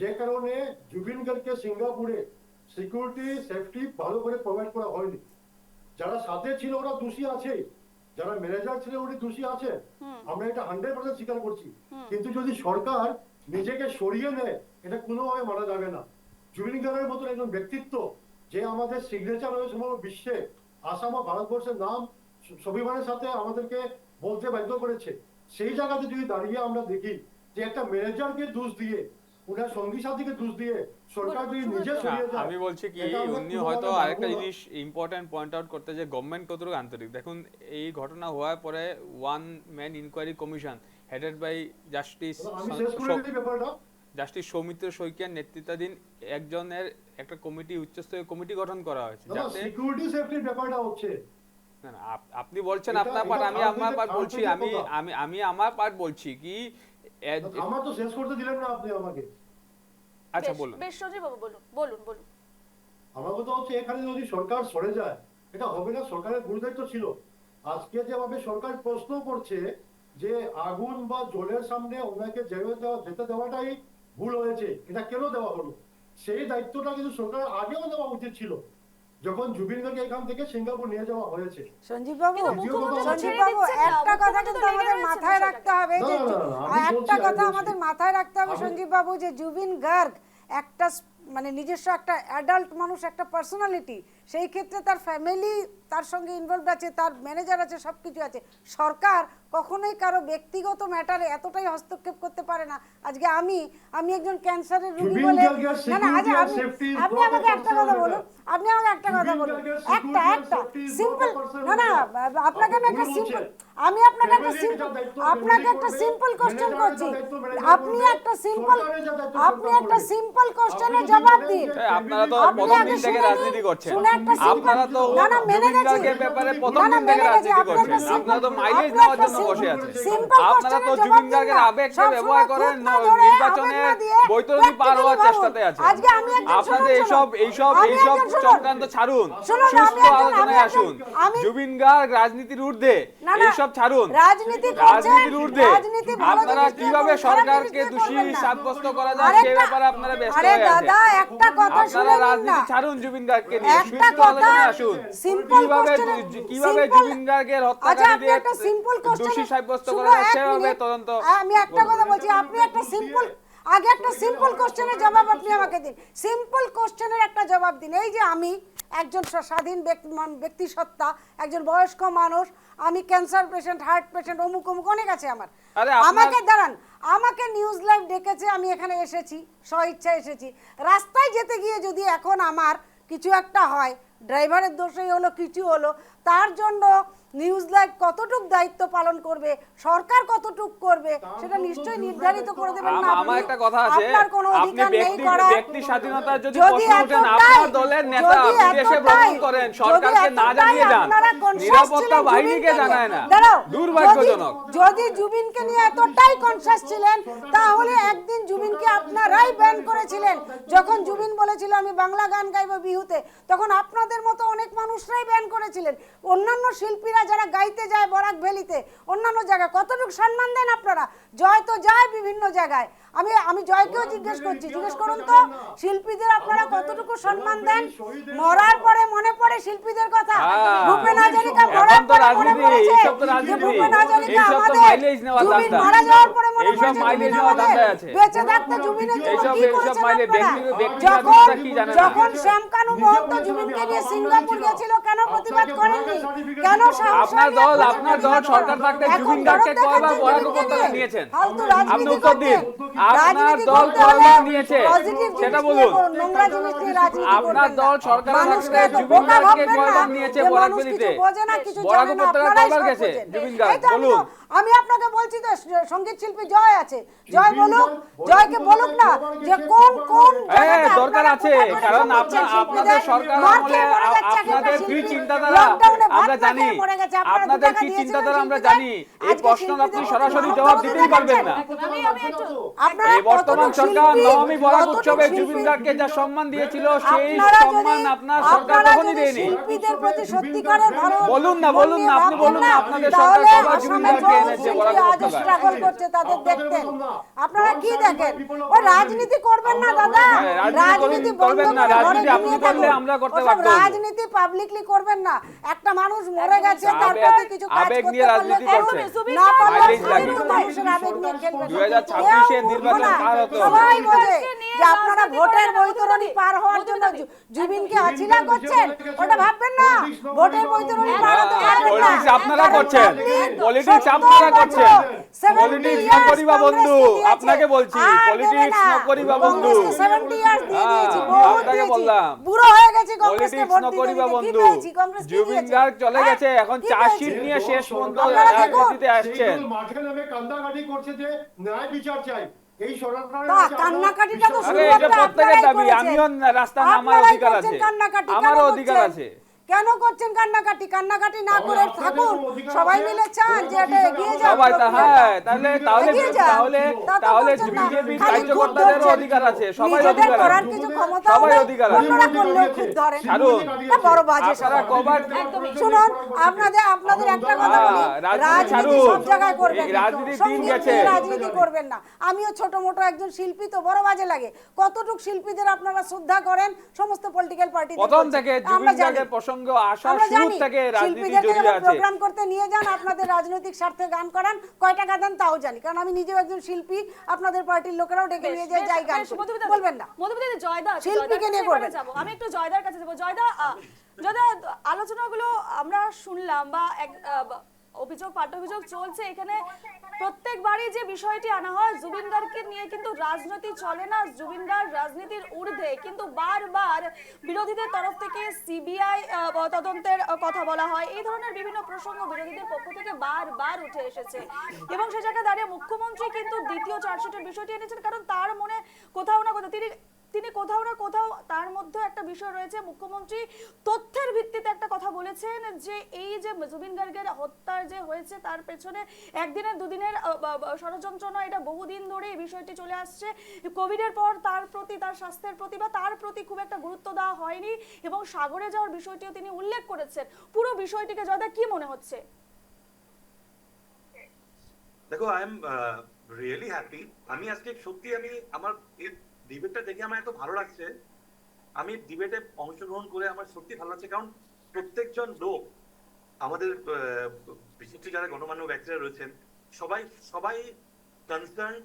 যে কারণে জুবিন গার্গকে সিঙ্গাপুরে সিকিউরিটি সেফটি ভালো করে প্রোভাইড করা হয়নি। যারা সাথে ছিল ওরা দোষী আছে, যারা ম্যানেজার ছিল উনি দোষী আছে, আমরা এটা 100% স্বীকার করছি। কিন্তু যদি সরকার নিজেকে সরিয়ে নেয় এটা কোনোভাবে মানা যাবে না। জুবিন গার্গের মতো একজন ব্যক্তিত্ব যে আমাদের সিগনেচার হয়ে সমগ্র বিশ্বে, আসাম ও ভারতবর্ষের নাম স্বাভিমানের সাথে আমাদেরকে বলতে বাধ্য করেছে, সেই জায়গাতে যদি দাঁড়িয়ে আমরা দেখি যে একটা ম্যানেজারকে দোষ দিয়ে উনার সঙ্গী সাথীকে দোষ দিয়ে সরকার যদি নিজে সরিয়ে যায়, আমি বলছি কি উনি হয়তো আরেকটা জিনিস ইম্পর্টেন্ট পয়েন্ট আউট করতে, যে গভর্নমেন্ট কতটুকু আন্তরিক। দেখুন, এই ঘটনা হওয়ার পরে one man inquiry commission headed by justice Soumitra শইকিয়ার নেতৃত্বাধীন একজনের একটা কমিটি, উচ্চস্তরীয় কমিটি গঠন করা হয়েছে, যাতে সিকিউরিটি সেফটির ব্যাপারটা হচ্ছে। না না, আপনি বলছেন আপনার পার্ট, আমি আমার পার্ট বলছি, আমি আমার পার্ট বলছি কি আমার তো শেষ করতে দিলেন না আপনি আমাকে। আচ্ছা বলুন। বেশ সঞ্জীব বাবু, বলুন। আমার কথা হচ্ছে এখানে যদি সরকার সরে যায় এটা হবে না, সরকারের গুরুদায়িত্ব ছিল। আজকে যেভাবে সরকার প্রশ্ন করছে যে আগুন বা জলের সামনে ওনাকে যেতে দেওয়াটাই ভুল হয়েছে, এটা কেন দেওয়া হলো, সেই দায়িত্বটা কিন্তু সরকারের আগেও দেওয়া উচিত ছিল যখন জুবিন গার্গকে এখান থেকে সিঙ্গাপুর নিয়ে যাওয়া হয়েছে। সঞ্জীব বাবু, একটা কথা কিন্তু আমাদের মাথায় রাখতে হবে, যে একটা কথা আমাদের মাথায় রাখতে হবে সঞ্জীব বাবু, যে জুবিন গার্গ একটা মানে নিজস্ব একটা অ্যাডাল্ট মানুষ, একটা পার্সোনালিটি, সেই ক্ষেত্রে তার ফ্যামিলি তার সঙ্গে ইনভলভ আছে, তার ম্যানেজার আছে, সব কিছু আছে। সরকার কখনোই কারো ব্যক্তিগত ম্যাটারে এতটাই হস্তক্ষেপ করতে পারে না। আজকে আমি একজন ক্যান্সারের রোগী বলে, না না, আচ্ছা আপনি আমাকে একটা কথা বলুন, একটা সিম্পল, না না, আপনাকে আমি একটা সিম্পল কোশ্চেন করছি, আপনি একটা সিম্পল কোশ্চেনের জবাব দিন। আপনারা তো প্রথম দিন থেকে রাজনীতি করছেন, আপনারা তো জুবিন গার্গের ব্যাপারে প্রথম দিন থেকে রাজনীতি করছেন, আপনারা তো মাইলেজ নেওয়ার জন্য বসে আছেন, আপনারা তো জুবিন গার্গের আবেগকে ব্যবহার করেন নির্বাচনে বৈতরণী পার হওয়ার চেষ্টাতে আছেন। আপনাদের এইসব চক্রান্ত ছাড়ুন, সুস্থ আলোচনায় আসুন। জুবিন গার্গ রাজনীতির ঊর্ধ্বে, এইসব ছাড়ুন, রাজনীতির ঊর্ধ্বে। আপনারা কিভাবে সরকারকে দোষী সাব্যস্ত করা যায় সে ব্যাপারে আপনারা ব্যস্ত হয়ে আছেন। আপনারা রাজনীতি ছাড়ুন, জুবিন গার্গকে নিয়ে সুস্থ আলোচনায় আসুন। কিভাবে জুবিন গার্গের হত্যাকারীদের দোষী সাব্যস্ত করা যায় সেভাবে তদন্ত। আমি একটা কথা বলছি, আপনি একটা সিম্পল কোশ্চেনের জবাব আপনি আমাকে দিন, সিম্পল কোশ্চেনের একটা জবাব দিন। এই যে আমি একজন স্বাধীন ব্যক্তি সত্তা, একজন বয়স্ক মানুষ, আমি ক্যান্সার পেশেন্ট, হার্ট পেশেন্ট, অমুক অনেক আছে আমার, আমাকে দাঁড়ান, আমাকে নিউজ লাইভ ডেকেছে, আমি এখানে এসেছি, স্বইচ্ছা এসেছি। রাস্তায় যেতে গিয়ে যদি এখন আমার কিছু একটা হয়, ড্রাইভারের দোষেই হলো, কিছু হলো, তার জন্য নিউজ লাইভ কতটুক দায়িত্ব পালন করবে, সরকার কতটুক করবে, সেটা নিশ্চয়ই নির্ধারিত করে দেবেন না। আমার একটা কথা আছে, আপনি ব্যক্তি স্বাধীনতার যদি প্রশ্ন ওঠেন, আপনার দলের নেতা বিদেশে ভ্রমণ করেন, সরকারকে না জানিয়ে যান, নিরাপত্তা বাহিনীকে জানায় না, দুর্ভাগ্যজনক। যদি জুবিনকে নিয়ে এতটাই কনসাস ছিলেন, তাহলে একদিন জুবিনকে আপনারাই ব্যান করেছিলেন। যখন জুবিন বলেছিল আমি বাংলা গান গাইবো বিহুতে, তখন আপনাদের মতো অনেক মানুষরাই ব্যান করেছিলেন? অন্যান্য শিল্পীরা যারা গাইতে যায় বরাক ভ্যালিতে, অন্যান্য জায়গায় কতটুকু সম্মান দেন আপনারা? জয় তো যায় বিভিন্ন জায়গায়। আমি জয়কেও জিজ্ঞেস করুন তো, শিল্পীদের আপনারা কতটুকু সম্মান দেন? মরার পরে মনে পড়ে শিল্পীদের কথা। ভূপেন হাজারিকা মরার পরে মনে পড়েছে যে ভূপেন হাজারিকা আমাদের, জুবিন মারা যাওয়ার পরে মনে পড়েছে জুবিন আমাদের, বেঁচে থাকতে জুবিনের জন্য কি করেছেন আপনারা? যখন শ্যামকানু মহন্ত জুবিনকে নিয়ে সিঙ্গাপুর গেছিল, কেন প্রতিবাদ করেননি? কেন আপনার দল সরকার থাকতে জুবিন গার্গকে কয়বার বরাক উপত্যকা নিয়েছেন? আপনি উত্তর দিন। আপনার দল কয়বার নিয়েছে সেটা বলুন। আপনার দল সরকার থাকতে জুবিন গার্গকে কয়বার নিয়েছে বরাক ভ্যালিতে? বরাক উপত্যকা কয়বার গেছে জুবিন গার্গ? বলুন। আমি আপনাকে বলছি তো, সঙ্গীত শিল্পী জয় আছে, জয় বলুক, জয়কে বলুক না যে কোন কোন দরকার আছে, কারণ আপনাদের সরকার আমলে আপনাদের কি চিন্তাধারা আমরা জানি, আপনাদের কি চিন্তাধারা আমরা জানি। এই প্রশ্ন আপনি সরাসরি জবাব দিতেই পারবেন না। এই বর্তমান সরকার নবমী বরাক উৎসবে জুবিন গার্গকে যা সম্মান দিয়েছিল সেই সম্মান আপনার সরকার কখনোই দেয়নি। শিল্পীদের প্রতি সত্যিকারের ভালো বলুন না আপনি বলুন না আপনাদের সরকার কবে জুবিন গার্গকে এনেছে বরাক উপত্যকায়? স্ট্রাগল করছে তাদের দেখতেন, আপনারা কি দেখেন? ওই রাজনীতি করবেন না দাদা, রাজনীতি করবেন না, রাজনীতি আপনি করলে আমরা করতে পারতাম। রাজনীতি পাবলিকলি করবেন না। একটা মানুষ মরে গেছে, তার প্রতি কিছু কাজ আবেগ করতে নিয়ে পারলে রাজনীতি করছে, না পারলে মাইলেজ লাগে। মানুষের আবেগ নিয়ে খেলবেন। 2026 এর নির্বাচন পার হতে হবে। সবাই বোঝে যে আপনারা ভোটের বৈতরণী পার হওয়ার জন্য জুবিনকে অছিলা করছেন, ওটা ভাববেন না। ভোটের বৈতরণী পার হতে পারবেন না। পলিটিক্স আপনারা করছেন, পলিটিক্স আপনারা করছেন। পলিটিক্স না করিবা বন্ধু, আপনাকে বলছি, পলিটিক্স না করিবা বন্ধু। 70 ইয়ার্স দিয়ে দিয়েছি, বহুত আপনাকে দিয়েছি, বললাম বুড়ো হয়ে গেছি কংগ্রেসকে পলিটিক্স ভোট না দিতে করিবা দিতে। কি বন্ধু। পেয়েছি? কংগ্রেস কি জুবিন দিয়েছে? গার্গ চলে গেছে, এখন কি চার্জশিট পেয়েছি? নিয়ে শেষ পর্যন্ত আপনারা দেখুন, রাজনীতিতে আসছেন। মাঠে নেমে কান্দাকাটি করছে যে ন্যায় বিচার চাই। এই সরকারের বাহ, কান্নাকাটিটা তো শুরু আরে এটা করতে প্রত্যেকের আপনারাই দাবি, করেছেন। আমিও রাস্তা নামার আপনারাই অধিকার করছেন আছে, কান্নাকাটি। আমারও কেন অধিকার করছেন? আছে। কেন করছেন কান্নাকাটি? কান্নাকাটি না করে থাকুন, সবাই মিলে চান যে এটা এগিয়ে যাক। সবাই হ্যাঁ, তাহলে এগিয়ে যাক। তা তো তাহলে করছেন না। বিজেপি খালি খুদ কার্যকর্তাদেরও ধরছেন। অধিকার আছে, সবাই নিজেদের অধিকার করার আছে, কিছু ক্ষমতাও সবাই নেই, অধিকার আছে। অন্যরা করলেও খুদ ধরেন। ছাড়ুন, এটা বড় বাজে আপনারা স্বভাব। কবার শুনুন, আপনাদের একটা কথা বলি, রাজনীতি ছাড়ুন। সব জায়গায় করবেন এই না। রাজনীতির দিন সঙ্গীত গেছে। নিয়ে রাজনীতি করবেন না। আমিও ছোট মোটো একজন শিল্পী, তো বড় বাজে লাগে। কতটুকু শিল্পীদের আপনারা শ্রদ্ধা করেন সমস্ত পলিটিক্যাল পার্টি প্রথম থেকে জুবিন গার্গের প্রসঙ্গ আসার শুরু থেকে রাজনীতি জড়িয়ে আছে। প্রোগ্রাম করতে নিয়ে যান, আপনাদের রাজনৈতিক স্বার্থে গান করান, কয় টাকা দেন তাও জানি, কারণ আমি নিজেও একজন শিল্পী। আপনাদের পার্টির লোকেরাও ডেকে নিয়ে যায়, যাই গান করি। বলবেন না মধুমিতা জয়দা আছে, শিল্পীকে নিয়ে জয়দার কাছে করবেন। যাবো। আমি একটু জয়দার কাছে যাবো। জয়দা, আলোচনাগুলো আমরা শুনলাম বা অভিযোগ পাঠ্যাভিযোগ চলছে এখানে। প্রত্যেকবারই যে বিষয়টি আনা হয় জুবিন গার্গকে নিয়ে, কিন্তু রাজনীতি চলে না, জুবিন গার্গ রাজনীতির ঊর্ধ্বে, কিন্তু বারবার বিরোধীদের তরফ থেকে সিবিআই তদন্তের কথা বলা হয়। এই ধরনের বিভিন্ন প্রসঙ্গ বিরোধীদের পক্ষ থেকে বারবার উঠে এসেছে এবং সে জায়গায় দাঁড়িয়ে মুখ্যমন্ত্রী কিন্তু দ্বিতীয় চার্জশিটের বিষয়টি এনেছেন, কারণ তার মনে কোথাও না কোথাও তিনি কোথাও না কোথাও তার মধ্যে একটা বিষয় রয়েছে। মুখ্যমন্ত্রী তথ্যের ভিত্তিতে একটা কথা বলেছেন যে এই যে জুবিন গার্গের হত্যার যে হয়েছে তার পেছনে একদিনের দুদিনের ষড়যন্ত্র নয়, এটা বহুদিন ধরে এই বিষয়টি চলে আসছে। কোভিডের পর তার প্রতি, তার স্বাস্থ্যের প্রতি বা তার প্রতি খুব একটা গুরুত্ব দেওয়া হয়নি এবং সাগরে যাওয়ার বিষয়টিও তিনি উল্লেখ করেছেন। পুরো বিষয়টিকে জয়দা কি মনে হচ্ছে? দেখো, আই এম রিয়েলি হ্যাপি। আমি আজকে সত্যি আমার ডিবেটটা দেখে আমার এত ভালো লাগছে। আমি ডিবেটে অংশগ্রহণ করে আমার সত্যি ভালো লাগছে, কারণ প্রত্যেকজন লোক, আমাদের বিশিষ্ট যারা গণমান্য ব্যক্তিরা রয়েছেন, সবাই কনসার্ন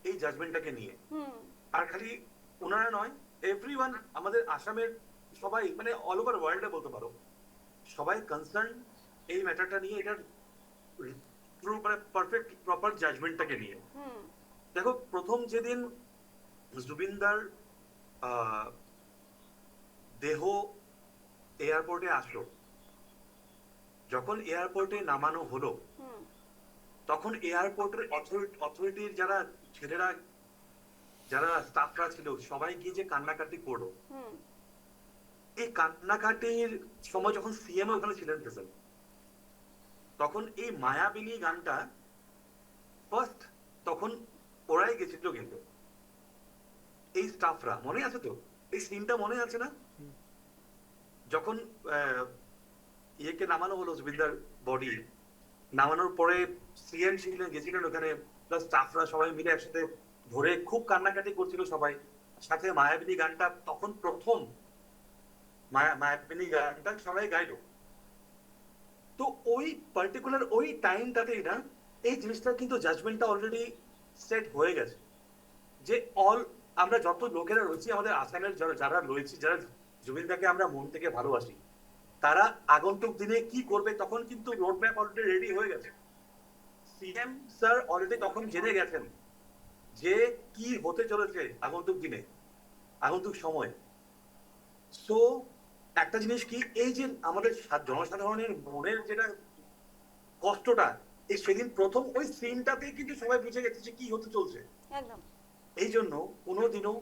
এই জাজমেন্টটাকে নিয়ে। আর খালি ওনারা নয়, এভরিওয়ান, আমাদের আসামের সবাই, মানে অল ওভার ওয়ার্ল্ডে বলতে পারো, সবাই কনসার্ন এই ম্যাটারটা নিয়ে, এটার মানে পারফেক্ট প্রপার জাজমেন্টটাকে নিয়ে। দেখো, প্রথম যেদিন জুবিনদার দেহ এয়ারপোর্টে আসলো, যখন এয়ারপোর্টে নামানো হলো, তখন এয়ারপোর্টের অথরিটির যারা ছেলেরা, যারা স্টাফরা ছিল, সবাই গিয়ে যে কান্নাকাটি করলো, এই কান্নাকাটির সময় যখন সিএম ওখানে ছিলেন প্রেজেন্ট, তখন এই মায়াবিনী গানটা ফার্স্ট তখন ওরাই গেছিল, কিন্তু এই স্টাফরা, মনে আছে তো? এই সিনটা মনে আছে না? যখন কালকে নামানো হলো জুবিনদার বডি, নামানোর পরে সিএম গেছিলেন ওখানে, প্লাস স্টাফরা সবাই মিলে একসাথে ধরে খুব কান্নাকাটি করছিল সবাই, সাথে মায়াবিনী গানটা তখন প্রথম মায়াবিনী গানটা সবাই গাইলো। তো ওই পার্টিকুলার ওই টাইমটাতেই না এই জিনিসটা কিন্তু জাজমেন্টটা অলরেডি সেট হয়ে গেছে যে আমরা যত লোকেরা রয়েছি আমাদের আসামের যারা রয়েছি, যারা জুবিনদাকে আমরা মন থেকে ভালোবাসি, তারা আগন্তুক দিনে কি করবে তখন কিন্তু রোড ম্যাপ অলরেডি রেডি হয়ে গেছে। সিএম স্যার অলরেডি তখন জেনে গেছেন যে কি হতে চলেছে আগন্তুক দিনে, আগন্তুক সময়। সো একটা জিনিস কি, এই যে আমাদের জনসাধারণের মনের যেটা কষ্টটা, এই সেদিন প্রথম ওই সিনটাতেই কিন্তু সবাই বুঝে গেছে যে কি হতে চলছে। একদম। এই জন্য কোনোদিনও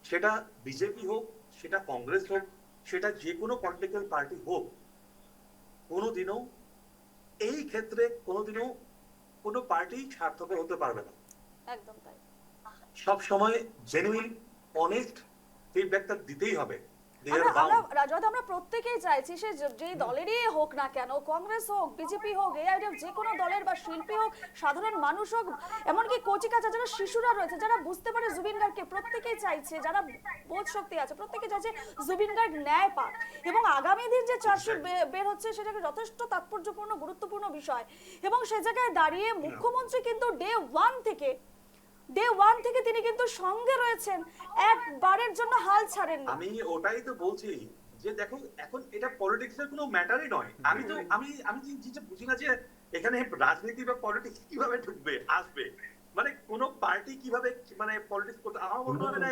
সেটা বিজেপি হোক, সেটা কংগ্রেস হোক, সেটা যে কোনো পলিটিক্যাল পার্টি হোক, কোনোদিনও এই ক্ষেত্রে কোনোদিনও কোনো পার্টি স্বার্থপর হতে পারবে না। একদম তাই। সব সময় জেনুইন অনেস্ট ফিডব্যাকটা দিতেই হবে। আমরা প্রত্যেকেই চাইছি সে যেই দলেরই হোক না কেন, কংগ্রেস হোক, বিজেপি হোক, এআইডিএফ, যে কোনো দলের বা শিল্পী হোক, সাধারণ মানুষ হোক, এমনকি কচিকাঁচা যারা শিশুরা রয়েছে, যারা বুঝতে পারে জুবিন গার্গকে, প্রত্যেকেই চাইছে, যারা বোধ শক্তি আছে প্রত্যেকে চাইছে জুবিন গার্গ ন্যায় পাক। এবং আগামী দিন যে চার্জশিট বের হচ্ছে সেটাকে যথেষ্ট তাৎপর্যপূর্ণ গুরুত্বপূর্ণ বিষয়। এবং সে জায়গায় দাঁড়িয়ে মুখ্যমন্ত্রী কিন্তু ডে ওয়ান থেকে তিনি কিন্তু সঙ্গে রয়েছেন, একবারের জন্য হাল ছাড়েননি। আমি ওটাই তো বলছি যে দেখো এখন এটা পলিটিক্স এর কোনো ম্যাটারই নয়। আমি যেটা বুঝি না যে এখানে রাজনীতি বা পলিটিক্স কিভাবে ঢুকবে আসবে, মানে কোন পার্টি কিভাবে মানে পলিটিক্স করতে, আমার মনে হয় না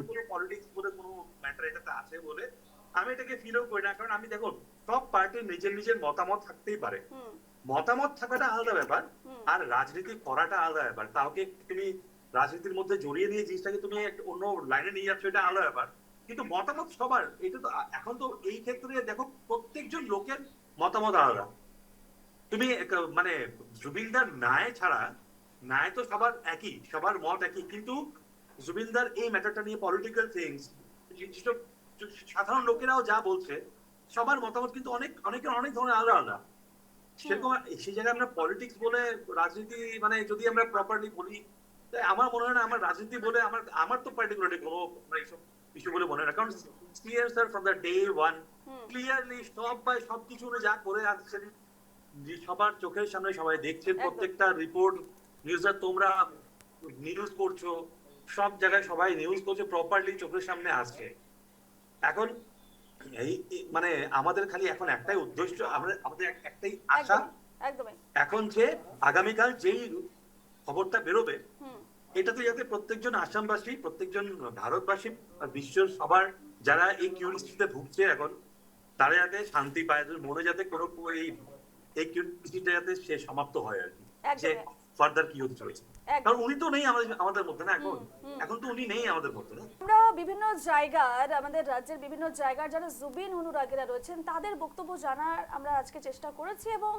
কোনো পলিটিক্স বলে কোনো ম্যাটার এটাতে আছে বলে আমি এটাকে ফিলও করি না। কারণ আমি দেখো সব পার্টির নিজের মতামত থাকতেই পারে, মতামত থাকাটা আলাদা ব্যাপার আর রাজনীতি করাটা আলাদা ব্যাপার। কাউকে তুমি রাজনীতির মধ্যে জড়িয়ে নিয়ে জিনিসটাকে তুমি অন্য লাইনে নিয়ে যাচ্ছ, এটা আলাদা ব্যাপার। কিন্তু মতামত সবার, এটা তো এখন তো এই ক্ষেত্রে দেখো প্রত্যেকজন লোকের মতামত আলাদা। তুমি মানে জুবিনদার ন্যায় ছাড়া, ন্যায় তো সবার একই, সবার মত একই, কিন্তু জুবিনদার এই ম্যাটারটা নিয়ে পলিটিক্যাল থিংস সাধারণ লোকেরাও যা বলছে, সবার মতামত কিন্তু অনেকের অনেক ধরনের আলাদা আলাদা। সেরকম সেই জায়গায় আমরা পলিটিক্স বলে রাজনীতি মানে যদি আমরা প্রপারলি বলি, আমার মনে হয় না আমার রাজনীতি বলে আমার তো পার্টিকুলারলি কোনো এইসব ইস্যু বলে মনে হয় না। কারণ CM sir from the day one clearly সবকিছু যা করে আসছেন সবার চোখের সামনে সবাই দেখছেন, প্রত্যেকটা রিপোর্ট নিউজটা তোমরা নিউজ করছো, সব জায়গায় সবাই নিউজ করছে, প্রপারলি চোখের সামনে আসছে। এখন এই মানে আমাদের খালি এখন একটাই উদ্দেশ্য, আমাদের একটাই আশা এখন যে আগামীকাল যেই খবরটা বেরোবে এটাতে যাতে প্রত্যেকজন আসামবাসী, প্রত্যেকজন ভারতবাসী, বিশ্বের সবার যারা এই কিউরিসিটিতে ভুগছে এখন, তারা যাতে শান্তি পায়, মনে যাতে কোনো এই কিউরিসিটিটা যাতে সে সমাপ্ত হয় আর কি, যে ফার্দার কি হতে চলেছে। কারণ উনি তো নেই আমাদের মধ্যে না, এখন তো উনি নেই আমাদের মধ্যে না। আমরা বিভিন্ন জায়গার, আমাদের রাজ্যের বিভিন্ন জায়গার যারা জুবিন অনুরাগীরা রয়েছেন তাদের বক্তব্য জানার আমরা আজকে চেষ্টা করেছি এবং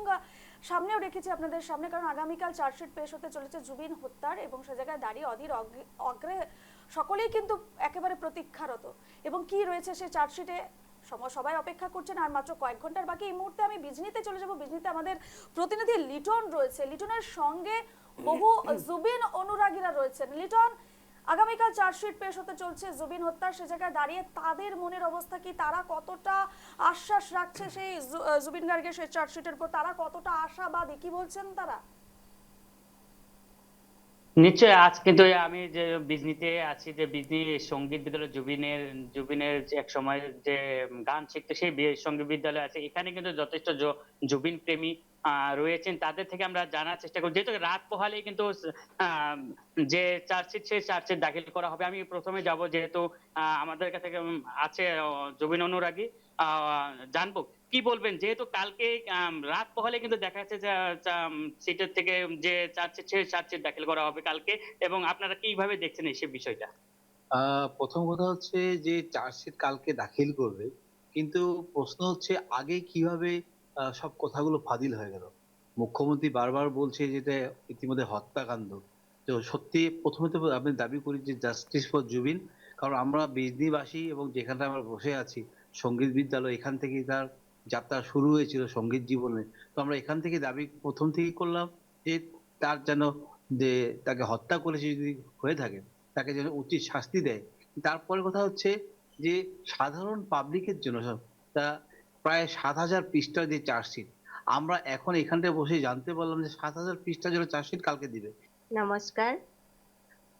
সামনেও রেখেছি আপনাদের সামনে। কারণ আগামীকাল চার্জশিট পেশ হতে চলেছে জুবিন হত্যার, এবং সে জায়গায় দাঁড়িয়ে অধীর অগ্রে সকলেই কিন্তু একেবারে প্রতীক্ষারত এবং কি রয়েছে সেই চার্জশিটে সবাই অপেক্ষা করছেন। আর মাত্র কয়েক ঘন্টার বাকি। এই মুহূর্তে আমি বিজনিতে চলে যাব। বিজনিতে আমাদের প্রতিনিধি লিটন রয়েছে, লিটনের সঙ্গে বহু জুবিন অনুরাগীরা রয়েছেন। লিটন, আগামীকাল চার্জশিট পেশ হতে চলছে জুবিন হত্যার, সে জায়গায় দাঁড়িয়ে তাদের মনের অবস্থা কি, তারা কতটা আশ্বাস রাখছে সেই জুবিন গার্গের সেই চার্জশিটের উপর, তারা কতটা আশাবাদী, কি বলছেন তারা? নিশ্চয়ই আজ কিন্তু আমি যে বিজনিতে আছি, যে বিজনি সঙ্গীত বিদ্যালয় জুবিনের যে এক সময় যে গান শিখতো সেই সঙ্গীত বিদ্যালয় আছে, এখানে কিন্তু যথেষ্ট জুবিন প্রেমী রয়েছেন। তাদের থেকে আমরা জানার চেষ্টা করি, যেহেতু রাত পোহালেই কিন্তু যে চার্জশিট সেই চার্জশিট দাখিল করা হবে। আমি প্রথমে যাব, যেহেতু আমাদের কাছে আছে জুবিন অনুরাগী, জানবো কি বলবেন, যেহেতু কালকে রাত পোহালে কিন্তু দেখা যাচ্ছে যে সিটের থেকে যে চার্জশিট দাখিল করা হবে কালকে, এবং আপনারা কিভাবে দেখছেন এই বিষয়টা? প্রথম কথা হচ্ছে যে চার্জশিট কালকে দাখিল করবে, কিন্তু প্রশ্ন হচ্ছে আগে কিভাবে সব কথাগুলো ফাদিল হয়ে গেল। মুখ্যমন্ত্রী বারবার বলছে যেটা ইতিমধ্যে হত্যাকাণ্ড, তো সত্যি প্রথমে তো আমি দাবি করি যে জাস্টিস ফর জুবিন, কারণ আমরা বিজনিবাসী এবং যেখানে আমরা বসে আছি সঙ্গীত বিদ্যালয়, এখান থেকেই তার যাত্রা শুরু হয়েছিল সঙ্গীত জীবনে, তো আমরা এখান থেকে দাবি প্রথম থেকেই করলাম যে তার যেন, যে তাকে হত্যা করেছে যদি হয়ে থাকে তাকে যেন উচিত শাস্তি দেয়। তারপরে কথা হচ্ছে যে সাধারণ পাবলিকের জন্য তা প্রায় 7,000 পৃষ্ঠার যে চার্জশিট, আমরা এখন এখানটায় বসে জানতে পারলাম যে 7,000 পৃষ্ঠার জন্য চার্জশিট কালকে দিবে। নমস্কার,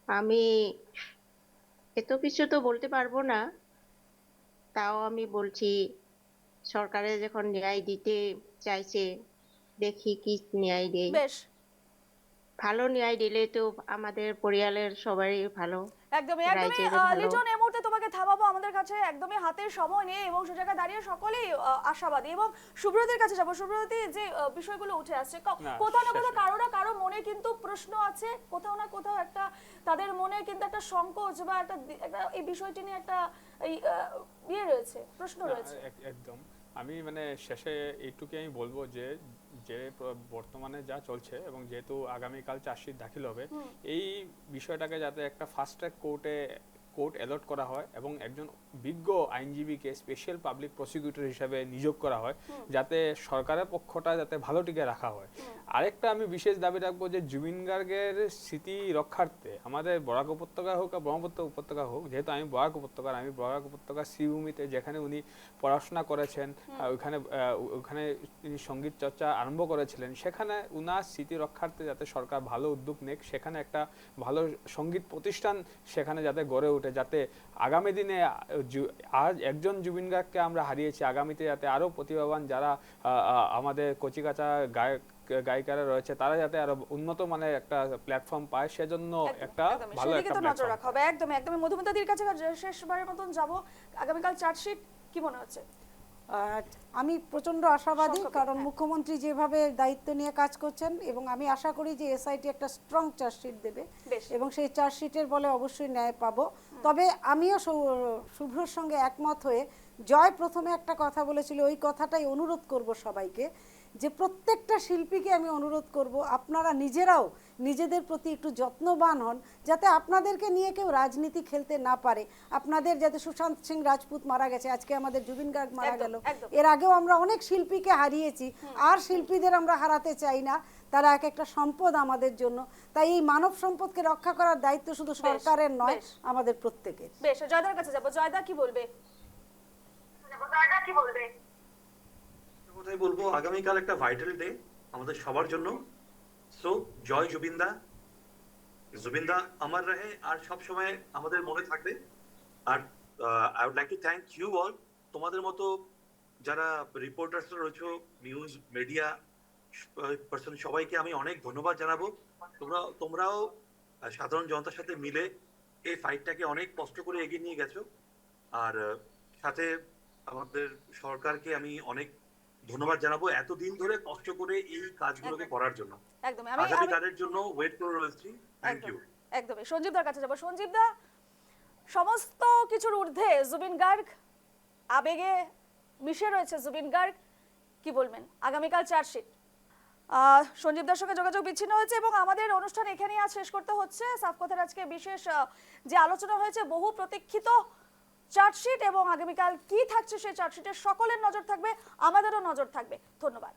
আমি এত কিছু তো বলতে পারবো না, তাও আমি বলছি সরকারে যখন ন্যায় দিতে চাইছে দেখি কি ন্যায় দেয়। বেশ, ভালো ন্যায় দিলে তো আমাদের পরিবারের সবারই ভালো, একদমই রাইজেরও ভালো। লিটন, এই মুহূর্তে তোমাকে থামাবো, আমাদের কাছে একদমই হাতের সময় নেই এবং সে জায়গায় দাঁড়িয়ে সকলেই আশাবাদী। এবং সুব্রতির কাছে যাবো। সুব্রতি, যে বিষয়গুলো উঠে আসছে, কোথাও না কোথাও কারো না কারো মনে কিন্তু প্রশ্ন আছে, কোথাও না কোথাও একটা তাদের মনে কিন্তু একটা সংকোচ বা একটা এই বিষয়টি নিয়ে একটা ইয়ে রয়েছে, প্রশ্ন রয়েছে। একদম। আমি মানে শেষে এইটুকুই আমি বলবো যে যে বর্তমানে যা চলছে এবং যেহেতু আগামীকাল চার্জশিট দাখিল হবে, এই বিষয়টাকে যাতে একটা ফাস্ট ট্র্যাক কোর্ট অ্যালট করা হয় এবং একজন বিজ্ঞ আইনজীবীকে স্পেশাল পাবলিক প্রসিকিউটর হিসেবে নিয়োগ করা হয়, যাতে সরকারের পক্ষটা যাতে ভালো টিকে রাখা হয়। আরেকটা আমি বিশেষ দাবি রাখবো যে জুবিন গার্গের স্মৃতি রক্ষার্থে আমাদের বরাক উপত্যকা হোক আর ব্রহ্মপুত্র উপত্যকা হোক, যেহেতু আমি বরাক উপত্যকার শ্রীভূমিতে যেখানে উনি পড়াশোনা করেছেন, ওখানে তিনি সঙ্গীত চর্চা আরম্ভ করেছিলেন, সেখানে উনার স্মৃতি রক্ষার্থে যাতে সরকার ভালো উদ্যোগ নেক, সেখানে একটা ভালো সঙ্গীত প্রতিষ্ঠান সেখানে যাতে গড়ে ওঠে, যাতে আগামী দিনে আজ একজন জুবিন গার্গকে আমরা হারিয়েছি, আগামীতে যাতে আরো প্রতিভাবান যারা আমাদের কচিকাঁচা গায়িকারা রয়েছে তারা যাতে আরো উন্নত মানের একটা প্ল্যাটফর্ম পায়, সেজন্য একটা ভালো একটা নজর রাখা হবে। একদমই মধুমিতাদির কাছে শেষবারের মতন যাব। আগামীকাল চার্জশিট কি মনে হচ্ছে? আমি প্রচন্ড আশাবাদী, কারণ মুখ্যমন্ত্রী যেভাবে দায়িত্ব নিয়ে কাজ করছেন এবং আমি আশা করি যে এসআইটি একটা স্ট্রং চার্জশিট দেবে এবং সেই চার্জশিটের বলে অবশ্যই ন্যায় পাবো। তবে আমিও শুভ্রর সঙ্গে একমত হয়ে, জয় প্রথমে একটা কথা বলেছিল, ওই কথাটাই অনুরোধ করব সবাইকে, যে প্রত্যেকটা শিল্পীকে আমি অনুরোধ করব আপনারা নিজেরাও নিজেদের প্রতি একটু যত্নবান হন, যাতে আপনাদেরকে নিয়ে কেউ রাজনীতি খেলতে না পারে। আপনাদের যাতে সুশান্ত সিং রাজপুত মারা গেছে, আজকে আমাদের জুবিন গার্গ মারা গেল, এর আগেও আমরা অনেক শিল্পীকে হারিয়েছি, আর শিল্পীদের আমরা হারাতে চাই না, তারা এক একটা সম্পদ আমাদের জন্য। তাই এই মানব সম্পদকে রক্ষা করার দায়িত্ব শুধু সরকারের নয়, আমাদের প্রত্যেকের। বেশ, জয়দার কাছে যাব। জয়দা কি বলবে? কথাই বলবো, আগামীকাল একটা ভাইটাল ডে আমাদের সবার জন্য। সো জয় জুবিনদা, জুবিনদা আমার রহে আর সব সময় আমাদের মনে থাকবে। আর I would like to thank you all, তোমাদের মতো যারা রিপোর্টার্স রয়েছে, নিউজ মিডিয়া পার্সন, সবাইকে আমি অনেক ধন্যবাদ জানাবো। তোমরাও সাধারণ জনতার সাথে মিলে এই ফাইটটাকে অনেক কষ্ট করে এগিয়ে নিয়ে গেছো। আর সাথে আমাদের সরকারকে আমি অনেক ধন্যবাদ জানাবো এতদিন ধরে কষ্ট করে এই কাজগুলোকে করার জন্য। একদমই আগামী কালের জন্য ওয়েট করে রয়েছি। Thank you. একদমই সঞ্জীবদার কাছে যাব। সঞ্জীবদা, সমস্ত কিছুর ঊর্ধ্বে জুবিন গার্গ, আবেগে মিশে রয়েছে জুবিন গার্গ, কি বলবেন? আগামীকাল চার্জশিট, সঞ্জীবদার সঙ্গে যোগাযোগ বিচ্ছিন্ন হয়েছে এবং আমাদের অনুষ্ঠান এখানেই আজ শেষ করতে হচ্ছে। সাফ কথার আজকে বিশেষ যে আলোচনা হয়েছে, বহু প্রতীক্ষিত চার্জশিট এবং আগামীকাল কি থাকছে সেই চার্জশিটের সকলের নজর থাকবে, আমাদেরও নজর থাকবে। ধন্যবাদ।